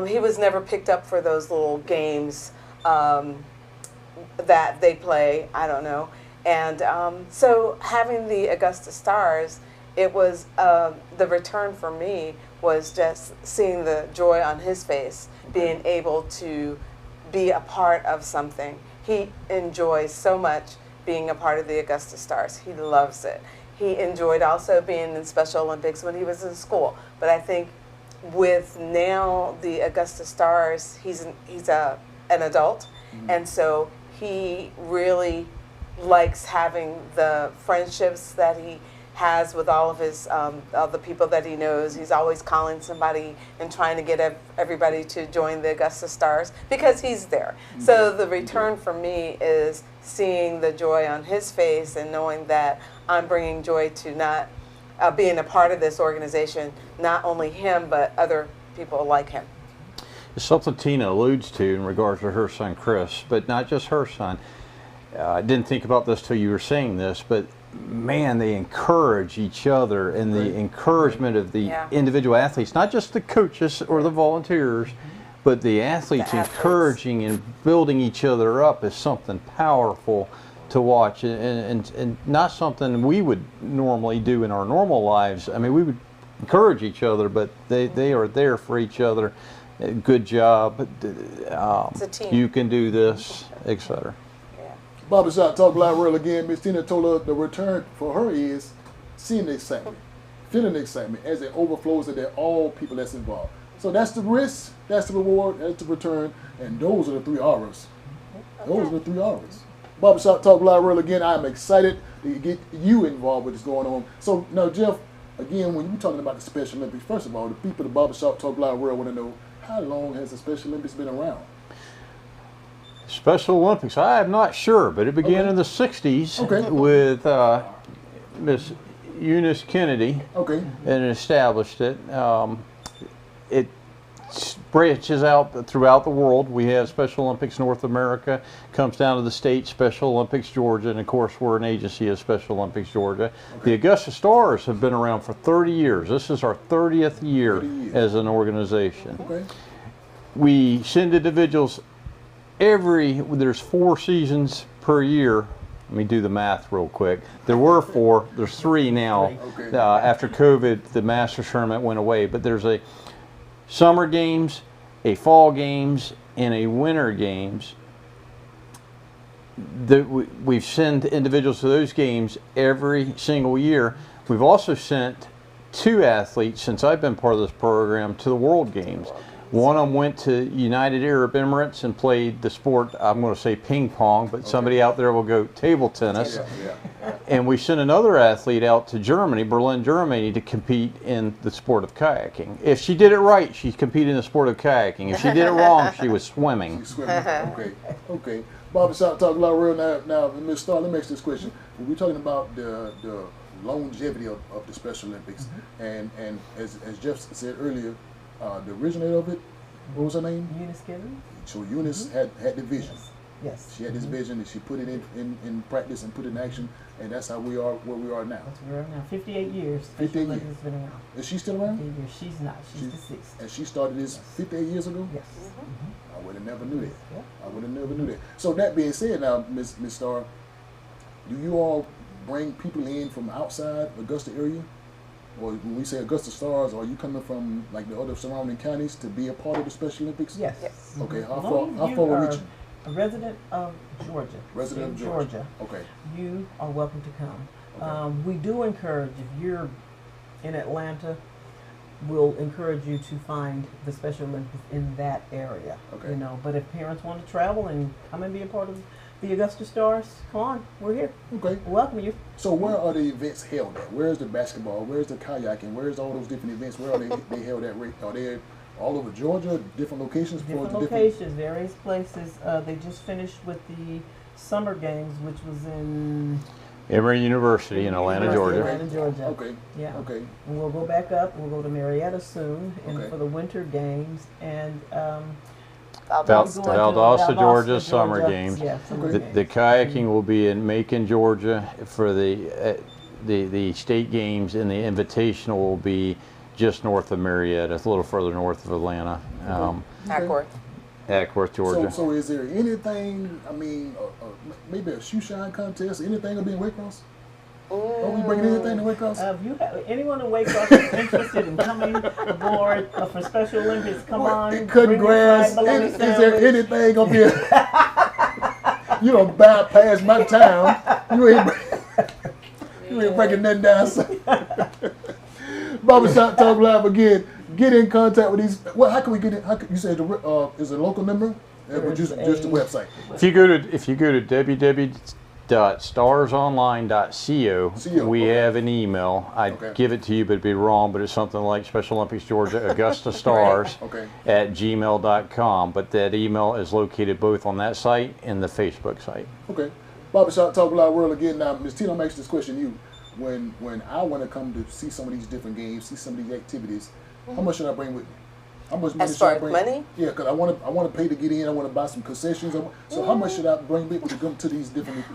he was never picked up for those little games that they play, I don't know. And so having the Augusta Stars, it was, the return for me was just seeing the joy on his face, being able to be a part of something. He enjoys so much being a part of the Augusta Stars. He loves it. He enjoyed also being in Special Olympics when he was in school. But I think with now the Augusta Stars, he's an adult, and so he really likes having the friendships that he has with all of his all the people that he knows. He's always calling somebody and trying to get everybody to join the Augusta Stars because he's there. So the return for me is seeing the joy on his face and knowing that I'm bringing joy to not being a part of this organization, not only him but other people like him. It's something Tina alludes to in regards to her son Chris, but not just her son. I didn't think about this till you were saying this, but man, they encourage each other, and the encouragement of the individual athletes, not just the coaches or the volunteers, but the athletes encouraging and building each other up is something powerful to watch, and not something we would normally do in our normal lives. I mean, we would encourage each other, but they are there for each other. Good job. It's a team. You can do this, etc. Barbershop Talk Live World again. Miss Tina told her the return for her is seeing the excitement, feeling the excitement as it overflows into all people that's involved. So that's the risk, that's the reward, that's the return, and those are the 3 R's. Those are the 3 R's. Barbershop Talk Live World again. I'm excited to get you involved with what's going on. So now, Jeff, again, when you're talking about the Special Olympics, first of all, the people at the Barbershop Talk Live World want to know, how long has the Special Olympics been around? Special Olympics, I'm not sure, but it began in the 60s with Miss Eunice Kennedy and established it. It branches out throughout the world. We have Special Olympics North America, comes down to the state, Special Olympics Georgia, and of course we're an agency of Special Olympics Georgia. The Augusta Stars have been around for 30 years. This is our 30th year as an organization. We send individuals there's 4 seasons per year. Let me do the math real quick. There were 4, there's 3 now. After COVID, the Masters tournament went away, but there's a summer games, a fall games, and a winter games. We've sent individuals to those games every single year. We've also sent 2 athletes since I've been part of this program to the World Games. One of them went to United Arab Emirates and played the sport, I'm going to say ping pong, but somebody out there will go table tennis. And we sent another athlete out to Germany, Berlin, Germany, to compete in the sport of kayaking. If she did it right, she competed in the sport of kayaking. If she did it wrong, she was swimming. Okay. Barbershop Talk Live World. Now, Ms. Starr, let me ask this question. We're talking about the longevity of the Special Olympics, and as Jeff said earlier, the originator of it, what was her name? Eunice Kennedy. So Eunice had the vision. Yes. She had this vision, and she put it in practice and put it in action, and that's how we are where we are now. That's where we are now. 58 years. 58 years. Has been around. Is she still around? 58 years. She's not. She's deceased. And she started this 58 years ago? Yes. I would have never knew that. I would have never knew that. So that being said, now, Ms. Starr, do you all bring people in from outside Augusta area? Or when we say Augusta Stars, are you coming from like the other surrounding counties to be a part of the Special Olympics? Yes. Okay, how you far are reach? a resident of Georgia. Resident of Georgia. Okay. You are welcome to come. We do encourage, if you're in Atlanta, we'll encourage you to find the Special Olympics in that area. Okay. You know, but if parents want to travel and come and be a part of the Augusta Stars, come on, we're here. Okay. We'll welcome you. So where are the events held at? Where's the basketball? Where's the kayaking? Where's all those different events? Where are they held at? Are they all over Georgia, different locations? Different locations, various places. They just finished with the Summer Games, which was in Emory University in Atlanta, Georgia. Atlanta, Georgia. Okay. Yeah. Okay. And we'll go back up. We'll go to Marietta soon, and Okay. for the Winter Games, and Valdosta, Georgia, Summer Georgia. Games. Yeah, summer The games. kayaking will be in Macon, Georgia for the state games, and the invitational will be just north of Marietta, a little further north of Atlanta, Ackworth. Ackworth, Georgia. So is there anything? I mean, maybe a shoe shine contest? Anything will be in Waycross? Are we bringing anything to Waycross? If you have anyone in Waycross is interested in coming aboard for Special Olympics, come on. Cutting grass. Is there anything gonna be? You don't bypass my town. You ain't breaking nothing down. Barbershop Talk Live again. Get in contact with these. Well, how can we get in? How can, you said is it a local number? Or just the website? If you go to www.starsonline.co, we have an email. I'd give it to you, but it'd be wrong. But it's something like Special Olympics Georgia Augusta Stars at gmail.com. But that email is located both on that site and the Facebook site. Okay. Barbershop Talk Live World again. Now, Ms. Tino, I'm asking this question to you. When I want to come to see some of these different games, see some of these activities, how much should I bring with me? How much money As far should I as bring? money? Yeah, because I want to pay to get in. I want to buy some concessions. So how much should I bring with me to come to these different?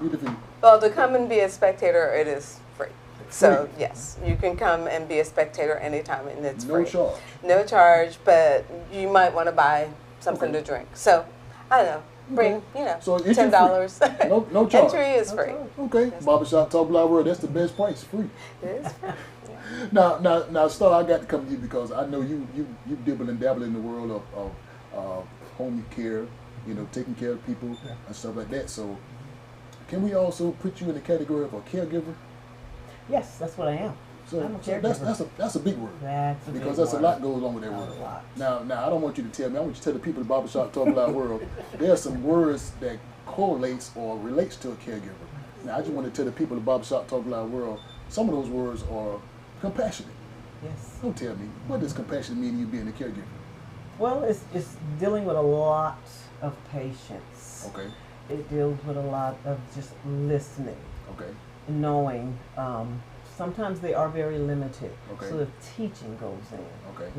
Well, to come and be a spectator, it is free. So yes, you can come and be a spectator anytime, and it's free. No charge. No charge, but you might want to buy something to drink. So I don't know. Bring so $10. No charge. Entry is free. Okay. Barbershop Talk Live World. That's the best price. Free. It is free. Now, Star, I got to come to you because I know you dibble and dabble in the world of home care, taking care of people and stuff like that. So, can we also put you in the category of a caregiver? Yes, that's what I am. So, I'm a caregiver. that's a big word. That's a because big that's word. a lot goes on with that word. Now, I don't want you to tell me. I want you to tell the people of the Barbershop Talk Live World there are some words that correlates or relates to a caregiver. Now, I just want to tell the people of the Barbershop Talk Live World some of those words are compassionate. Yes. Don't tell me. What does compassion mean to you being a caregiver? Well, it's dealing with a lot of patience. Okay. It deals with a lot of just listening. Okay. Knowing. Sometimes they are very limited. Okay. So the teaching goes in. Okay.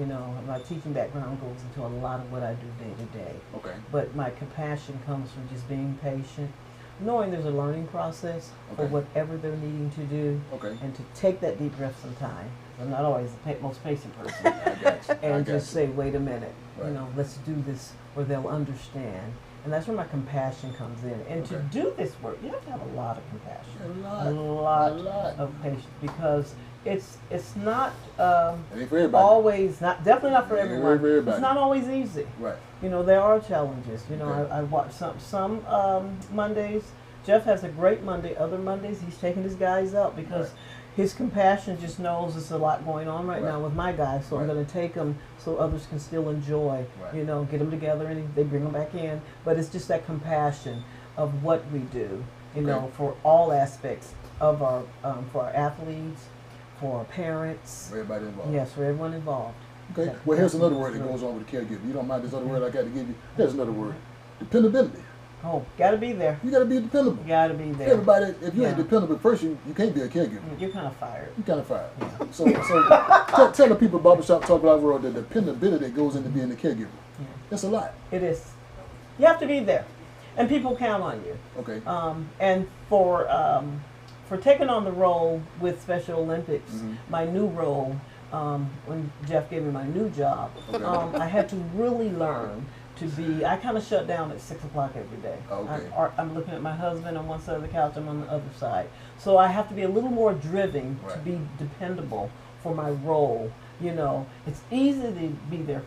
My teaching background goes into a lot of what I do day to day. Okay. But my compassion comes from just being patient, knowing there's a learning process for whatever they're needing to do, and to take that deep breath sometime. I'm not always the most patient person. And just say, wait a minute, let's do this, or they'll understand. And that's where my compassion comes in. And to do this work, you have to have a lot of compassion, a lot of patience, because it's not always definitely not for everyone. It's not always easy. Right. There are challenges. I watch some Mondays. Jeff has a great Monday. Other Mondays, he's taking his guys out because his compassion just knows there's a lot going on right now with my guys. So I'm going to take them so others can still enjoy. Get them together and they bring them back in. But it's just that compassion of what we do. For all aspects of our for our athletes, for our parents. For everybody involved. Yes, for everyone involved. Okay. Well, here's another word that goes on with the caregiver. You don't mind this other word I got to give you? There's another word. Dependability. Oh, got to be there. You got to be dependable. You got to be there. Everybody, if you ain't dependable first, you can't be a caregiver. You're kind of fired. You're kind of fired. Yeah. So tell the people Barbershop Talk Live World the dependability that goes into being a caregiver. Yeah. That's a lot. It is. You have to be there, and people count on you. Okay. And for taking on the role with Special Olympics, my new role, when Jeff gave me my new job, I had to really learn to be. I kind of shut down at 6 o'clock every day. Okay. I'm looking at my husband on one side of the couch. I'm on the other side. So I have to be a little more driven to be dependable for my role. It's easy to be there.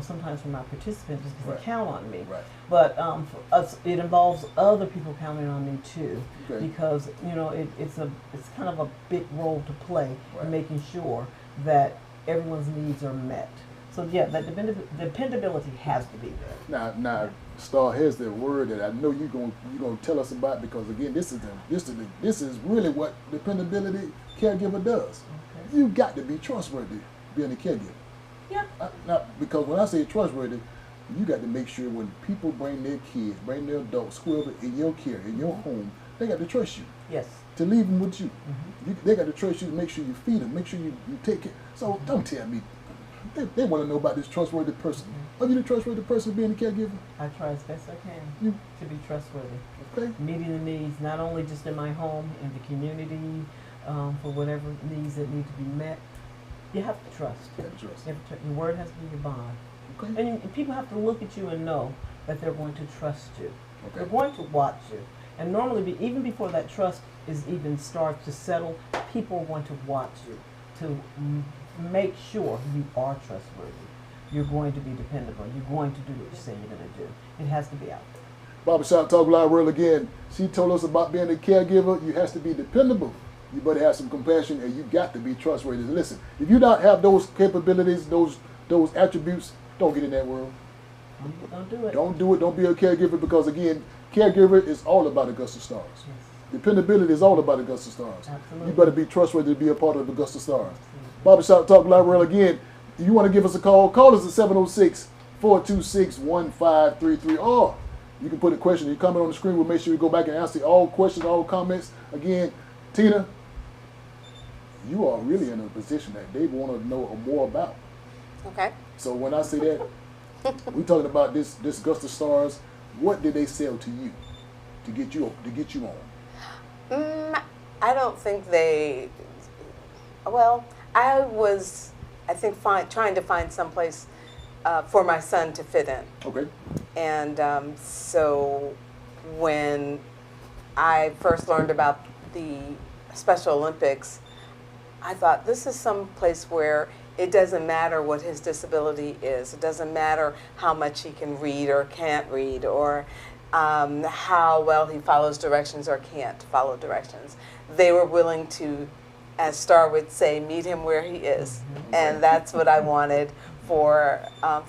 Sometimes for my participants because they count on me. Right. But for us, it involves other people counting on me too, because it's kind of a big role to play in making sure that everyone's needs are met. So yeah, that dependability has to be there. Now, Star, here's the word that I know you're gonna tell us about, because again, this is really what dependability caregiver does. Okay. You got to be trustworthy being a caregiver. Yeah. Because when I say trustworthy, You got to make sure when people bring their kids, bring their adults, whoever in your care, in your home, they got to trust you. Yes. To leave them with you. They got to trust you to make sure you feed them, make sure you take care. So don't tell me. They want to know about this trustworthy person. Are you the trustworthy person being a caregiver? I try as best I can to be trustworthy. Okay. Meeting the needs, not only just in my home, in the community, for whatever needs that need to be met. You have to trust. You have to trust. You have to trust. Your word has to be your bond. Okay. And people have to look at you and know that they're going to trust you. Okay. They're going to watch you. And normally, even before that trust is even starts to settle, people want to watch you to make sure you are trustworthy. You're going to be dependable. You're going to do what you say you're going to do. It has to be out there. Barbershop Talk Live World again. She told us about being a caregiver. You has to be dependable. You better have some compassion, and you got to be trustworthy. Listen, if you don't have those capabilities, those attributes, don't get in that world. Don't do it. Don't do it. Don't be a caregiver because, again, caregiver is all about Augusta Stars. Yes. Dependability is all about Augusta Stars. Absolutely. You better be trustworthy to be a part of Augusta Stars. Barbershop Talk Live World again. If you want to give us a call us at 706-426-1533. Or you can put a question, you comment on the screen. We'll make sure we go back and answer all questions, all comments. Again, Tina, you are really in a position that they want to know more about. Okay. So when I say that, we're talking about this Augusta Stars. What did they sell to you to get you on? I don't think they. Well, I was, I think, trying to find some place for my son to fit in. Okay. And so when I first learned about the Special Olympics, I thought this is some place where it doesn't matter what his disability is. It doesn't matter how much he can read or can't read, or how well he follows directions or can't follow directions. They were willing to, as Star would say, meet him where he is. And that's what I wanted for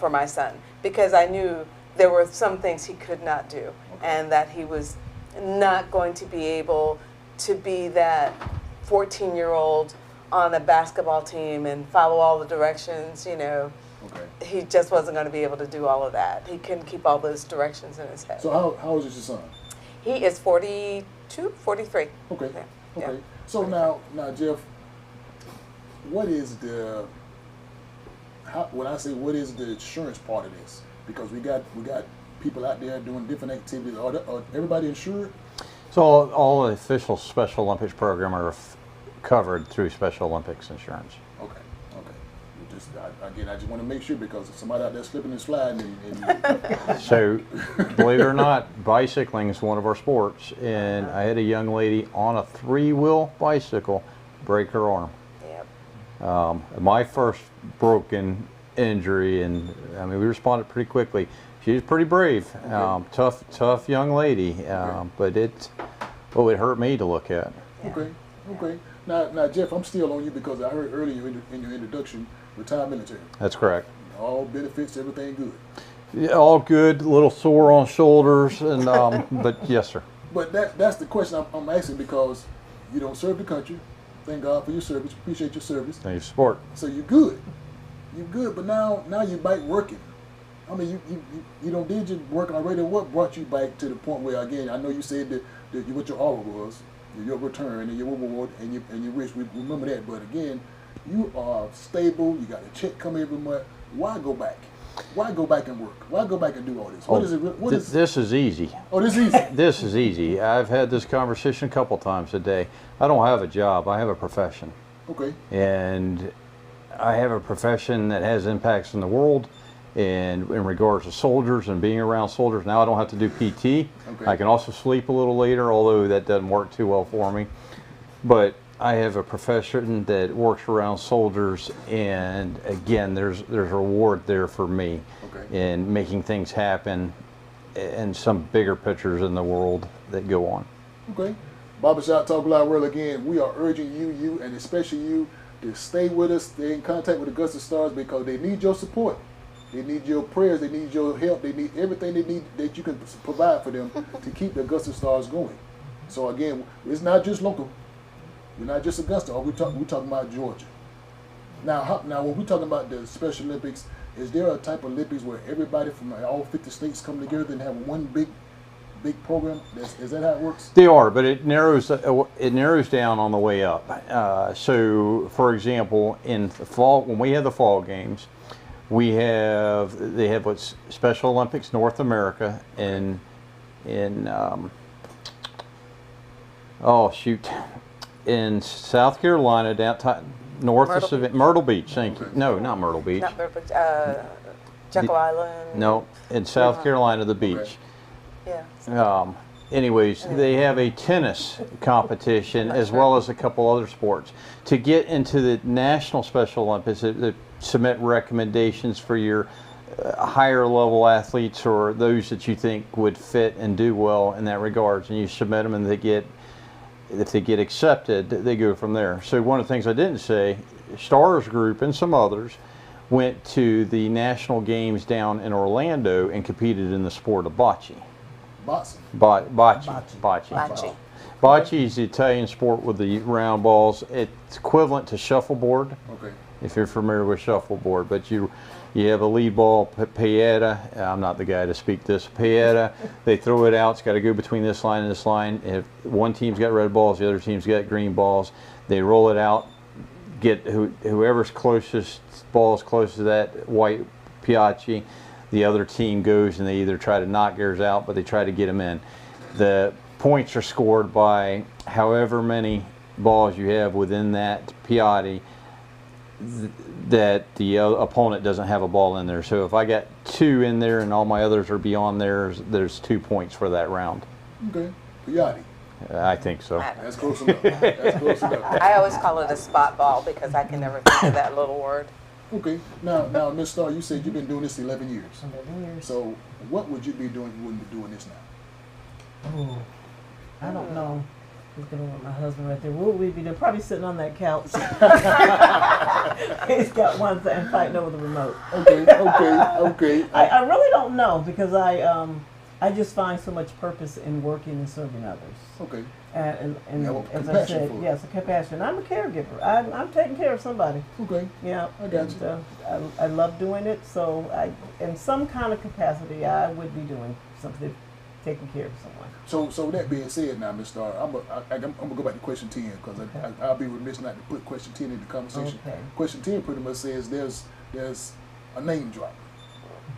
my son, because I knew there were some things he could not do, and that he was not going to be able to be that 14-year-old on a basketball team and follow all the directions, you know. Okay. He just wasn't going to be able to do all of that. He couldn't keep all those directions in his head. So how old is your son? He is 42, 43. Okay. Yeah. Okay. Yeah. So now Jeff, what is when I say what is the insurance part of this? Because we got people out there doing different activities. Are everybody insured? So all the official Special Olympics program are covered through Special Olympics insurance. Okay. I just want to make sure, because if somebody out there slipping and sliding So, believe it or not, bicycling is one of our sports, and I had a young lady on a 3-wheel bicycle break her arm. Yep. My first broken injury, and I mean we responded pretty quickly. She was pretty brave, tough young lady, but it hurt me to look at. Okay. Now, Jeff, I'm still on you because I heard earlier in your introduction, retired military. That's correct. All benefits, everything good. Yeah, all good. A little sore on shoulders, and but yes, sir. But that's the question I'm asking, because you don't serve the country. Thank God for your service. Appreciate your service. Thank you for support. So you're good. But now you're back working. I mean, you don't did your working already. What brought you back to the point where, again, I know you said that what your offer was, your return and your reward and your wish. We remember that. But again, you are stable. You got a check coming every month. Why go back? Why go back and work? Why go back and do all this? What is it? This is easy. Oh, this is easy. This is easy. I've had this conversation a couple times a day. I don't have a job. I have a profession. Okay. And I have a profession that has impacts in the world, and in regards to soldiers and being around soldiers. Now I don't have to do PT. Okay. I can also sleep a little later, although that doesn't work too well for me. But I have a profession that works around soldiers, and again, there's a reward there for me in making things happen and some bigger pictures in the world that go on. Okay. Barbershop Talk Live World again. We are urging you, and especially you, to stay with us, stay in contact with Augusta Stars, because they need your support. They need your prayers. They need your help. They need everything they need that you can provide for them to keep the Augusta Stars going. So again, it's not just local. We're not just Augusta. We're talking about Georgia. Now when we're talking about the Special Olympics, Is there a type of Olympics where everybody from all 50 states come together and have one big program? Is that how it works? They are, but it narrows down on the way up. So, for example, in the fall, when we have the fall games, they have what's Special Olympics North America in in South Carolina, down north of Myrtle Beach. Thank you. No, not Myrtle Beach. Not Myrtle Beach. Jekyll Island. No, in South Carolina, the beach. Yeah. Anyways, they have a tennis competition as well as a couple other sports. To get into the National Special Olympics, they submit recommendations for your higher level athletes or those that you think would fit and do well in that regards, and you submit them, and if they get accepted, they go from there. So one of the things I didn't say, Stars Group and some others went to the national games down in Orlando and competed in the sport of bocce. Bocce. Bocce is the Italian sport with the round balls. It's equivalent to shuffleboard. Okay. If you're familiar with shuffleboard, but you have a lead ball, paella. I'm not the guy to speak this. Paella. They throw it out. It's got to go between this line and this line. If one team's got red balls, the other team's got green balls. They roll it out. Get whoever's closest ball is close to that white piace. The other team goes and they either try to knock theirs out, but they try to get them in. The points are scored by however many balls you have within that piatti that the opponent doesn't have a ball in there. So if I got 2 in there and all my others are beyond theirs, there's 2 points for that round. Okay, piatti. I think so. That's close enough. That's close enough. I always call it a spot ball because I can never think of that little word. Okay, now, Ms. Starr, you said you've been doing this 11 years. 11 years. So, what would you be doing if you wouldn't be doing this now? Oh, I don't know. Looking at my husband right there. What would we be doing? Probably sitting on that couch. He's got one thing fighting over the remote. Okay. I really don't know because I just find so much purpose in working and serving others. Okay. And as I said, yes, a compassion. I'm a caregiver. I'm taking care of somebody. Okay. Yeah. I got you. I love doing it. So in some kind of capacity, I would be doing something, taking care of someone. So with that being said, now, Ms. Starr, I'm gonna go back to question 10 because I'll be remiss not to put question 10 in the conversation. Okay. Question 10 pretty much says there's a name drop.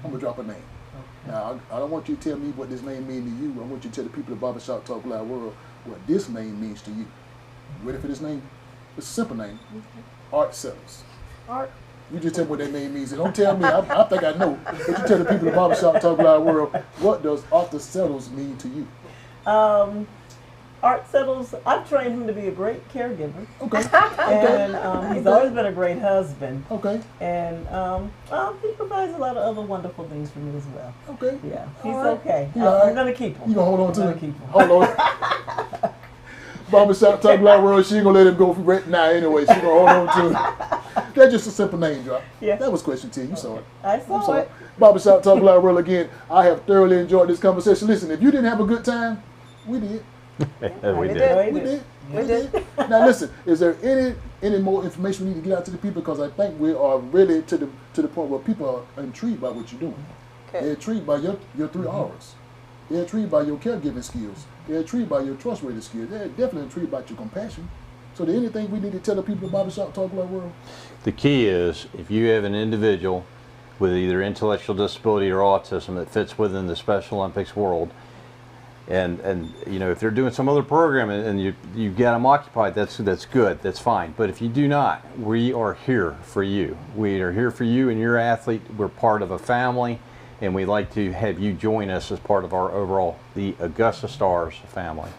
I'm gonna drop a name. Okay. Now I don't want you to tell me what this name means to you. I want you to tell the people of Barbershop Talk Live World what this name means to you. You ready for this name? It's a simple name. Art Settlers. Art. You just tell me what that name means. And don't tell me, I think I know. But you tell the people of Barbershop Talk Live World, what does Art Settlers mean to you? Art Settles, I've trained him to be a great caregiver. Okay. And he's always been a great husband. Okay. And he provides a lot of other wonderful things for me as well. Okay. Yeah, he's right. okay. I'm going to keep him. You going to hold on to him? I'm going to keep him. Hold on. Barbershop Talk Live World, she ain't going to let him go for right now anyway. She going to hold on to him. That's just a simple name drop. Yeah. That was question 10. You saw it. I saw it. Barbershop Talk Live World again. I have thoroughly enjoyed this conversation. Listen, if you didn't have a good time, we did. We did. We did. Now listen, is there any more information we need to get out to the people? Because I think we are really to the point where people are intrigued by what you're doing. Okay. They're intrigued by your 3 R's. They're intrigued by your caregiving skills. They're intrigued by your trustworthy skills. They're definitely intrigued by your compassion. So there anything we need to tell the people about Barbershop Talk Live World? The key is if you have an individual with either intellectual disability or autism that fits within the Special Olympics world, and you know, if they're doing some other program and you get them occupied, that's good, that's fine. But if you do not, we are here for you. We are here for you and your athlete. We're part of a family, and we'd like to have you join us as part of our overall, the Augusta Stars family.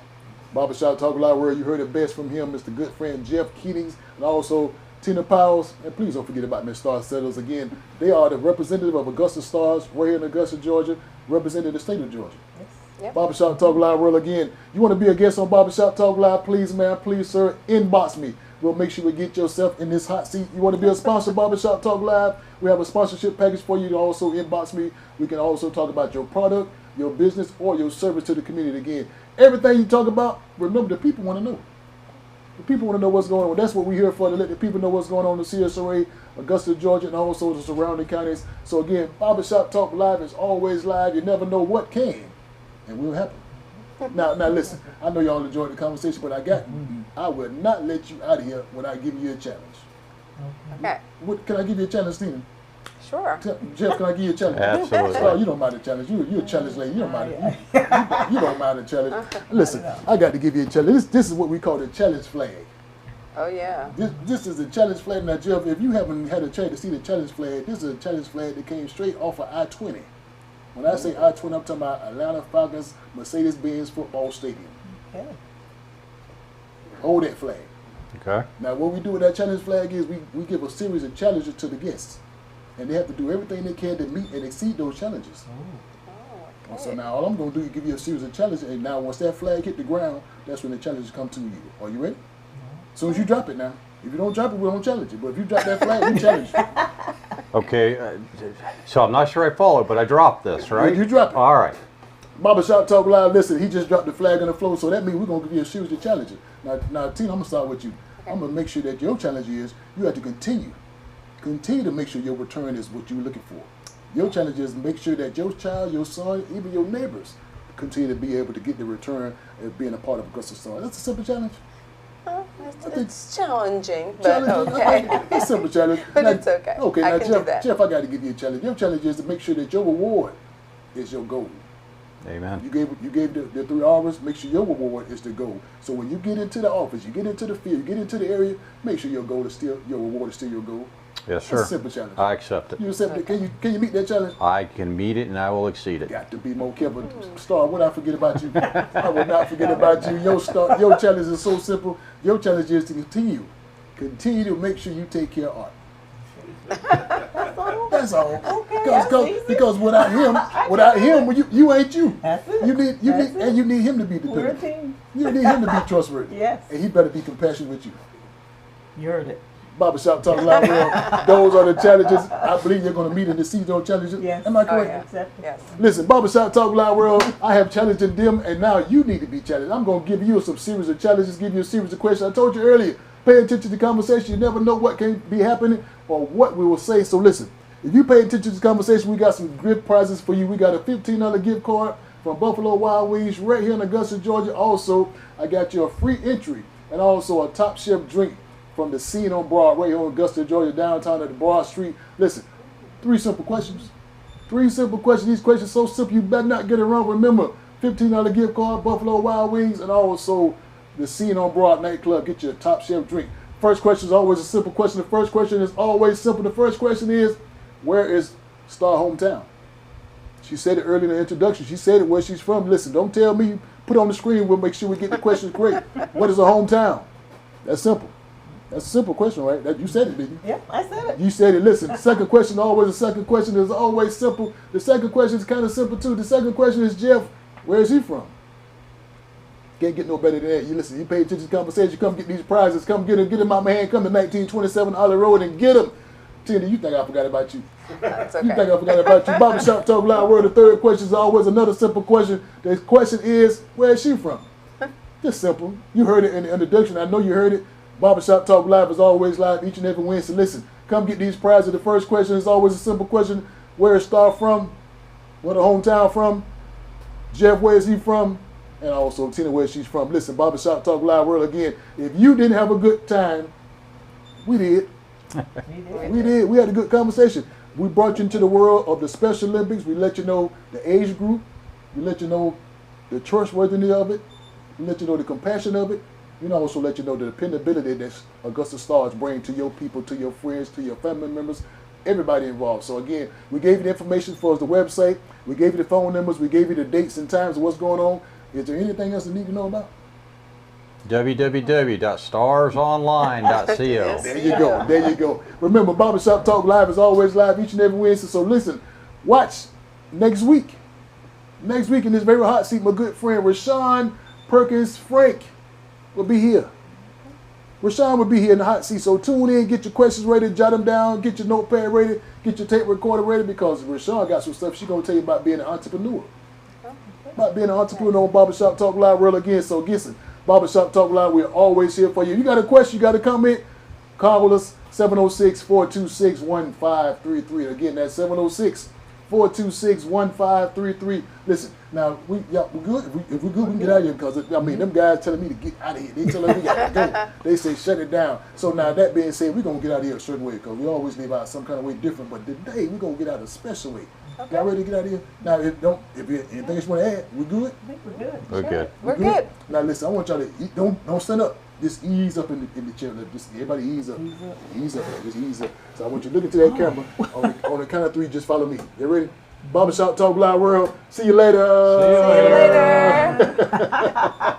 Barbershop Talk Live World, you heard it best from him, Mr. good friend Jeff Keating, and also Tina Powell. And please don't forget about Ms. Star Settlers. Again, they are the representative of Augusta Stars right here in Augusta, Georgia, representing the state of Georgia. Yes. Yep. Barbershop Talk Live World again. You want to be a guest on Barbershop Talk Live, please, man, please, sir, inbox me. We'll make sure we get yourself in this hot seat. You want to be a sponsor of Barbershop Talk Live? We have a sponsorship package for you to also inbox me. We can also talk about your product, your business, or your service to the community. Again, everything you talk about, remember the people want to know. The people want to know what's going on. That's what we're here for, to let the people know what's going on in the CSRA, Augusta, Georgia, and also the surrounding counties. So again, Barbershop Talk Live is always live. You never know what can and will happen. Now listen, I know y'all enjoyed the conversation, but I will not let you out of here without giving you a challenge. Okay. Can I give you a challenge, Tina? Sure. Jeff, can I give you a challenge? Absolutely. Oh, you don't mind a challenge. You're a challenge lady. You don't mind it. You don't mind a challenge. Listen, I got to give you a challenge. This is what we call the challenge flag. Oh, yeah. This is the challenge flag. Now, Jeff, if you haven't had a chance to see the challenge flag, this is a challenge flag that came straight off of I-20. When I say I-20, I'm talking about Atlanta Falcons Mercedes-Benz Football Stadium. Okay. Hold that flag. Okay. Now, what we do with that challenge flag is we give a series of challenges to the guests. And they have to do everything they can to meet and exceed those challenges. Okay. So now all I'm going to do is give you a series of challenges. And now once that flag hit the ground, that's when the challenges come to you. Are you ready? As soon as you drop it now. If you don't drop it, we don't challenge it. But if you drop that flag, we challenge you. Okay, so I'm not sure I followed, but I dropped this, right? Yeah, you drop it. All right. Barbershop Talk Live, listen, he just dropped the flag on the floor, so that means we're going to give you a series of challenges. Now Tina, I'm going to start with you. Okay. I'm going to make sure that your challenge is you have to continue to make sure your return is what you're looking for. Your challenge is make sure that your child, your son, even your neighbors continue to be able to get the return of being a part of Augusta Star. That's a simple challenge. It's challenging, but okay. It's a simple challenge. But now, it's okay. Okay, I now can Jeff, do that. Jeff, I got to give you a challenge. Your challenge is to make sure that your reward is your goal. Amen. You gave the 3 hours. Make sure your reward is the goal. So when you get into the office, you get into the field, you get into the area, make sure your reward is still your goal. Yes, sir. That's a simple challenge. I accept it. You accept it. Can you meet that challenge? I can meet it and I will exceed it. Got to be more careful. Star, what I forget about you? I will not forget about you. Your challenge is so simple. Your challenge is to continue to make sure you take care of art. That's all. Okay, because without him, you ain't you. That's it. You need him to be We're a dependable. team. You need him to be trustworthy. Yes. And he better be compassionate with you. You heard it. Barbershop Talk Live World. Those are the challenges. I believe you're going to meet and exceed those challenges. Yes. Am I correct? Oh, yeah. Yes. Listen, Barbershop Talk Live World, I have challenged them, and now you need to be challenged. I'm going to give you some series of challenges, give you a series of questions. I told you earlier, pay attention to the conversation. You never know what can be happening or what we will say. So listen, if you pay attention to this conversation, we got some gift prizes for you. We got a $15 gift card from Buffalo Wild Wings right here in Augusta, Georgia. Also, I got you a free entry and also a Top Chef drink from the Scene on Broad right here in Augusta, Georgia, downtown at the Broad Street. Listen, 3 simple questions. 3 simple questions. These questions so simple you better not get it wrong. Remember, $15 gift card, Buffalo Wild Wings, and also the Scene on Broad nightclub. Get your Top Chef drink. First question is always a simple question. The first question is always simple. The first question is, where is Star hometown? She said it earlier in the introduction. She said it where she's from. Listen, don't tell me. Put it on the screen. We'll make sure we get the questions correct. What is her hometown? That's simple. That's a simple question, right? You said it, didn't you? Yeah, I said it. You said it. Listen, the second question, always the second question is always simple. The second question is kind of simple, too. The second question is, Jeff, where is he from? Can't get no better than that. You listen, you pay attention to the conversation, come get these prizes, come get them out my hand, come to 1927 Olive Road and get them. Tina, you think I forgot about you? That's okay. You think I forgot about you? Barbershop Talk Live World, the third question is always another simple question. The question is, where is she from? Just simple. You heard it in the introduction. I know you heard it. Barbershop Talk Live is always live each and every Wednesday. Listen, come get these prizes. The first question is always a simple question. Where is Star from? Where the hometown from? Jeff, where is he from? And also Tina, where she's from. Listen, Barbershop Talk Live World again. If you didn't have a good time, we did. We did. We had a good conversation. We brought you into the world of the Special Olympics. We let you know the age group. We let you know the trustworthiness of it. We let you know the compassion of it. We also let you know the dependability that Augusta Stars bring to your people, to your friends, to your family members, everybody involved. So again, we gave you the information for the website. We gave you the phone numbers. We gave you the dates and times of what's going on. Is there anything else you need to know about? www.starsonline.co. There you go. There you go. Remember, Barbershop Talk Live is always live each and every Wednesday. So listen, watch next week. Next week in this very hot seat, my good friend Rashawn Perkins Frank will be here. Rashawn will be here in the hot seat. So tune in, get your questions ready, jot them down, get your notepad ready, get your tape recorder ready, because Rashawn got some stuff she's going to tell you about being an entrepreneur. About being an entrepreneur on Barbershop Talk Live World again. So listen, Barbershop Talk Live. We're always here for you. You got a question, you got a comment, call us 706-426-1533. Again, that's 706-426-1533. Listen, now we're good. If we're good, we can get out of here because them guys telling me to get out of here. They tell us we got to go. They say shut it down. So now that being said, we're gonna get out of here a certain way because we always leave out some kind of way different. But today we're gonna get out a special way. Okay. Y'all ready to get out of here? Now, if you anything you want to add, we good? I think we're good. We're good. We're good. Now listen, I want y'all to don't stand up. Just ease up in the chair. Just everybody ease up. Ease up. Just ease up. So I want you to look into that camera. On the count of 3, just follow me. You ready? Barbershop Talk Live World. See you later. See you later.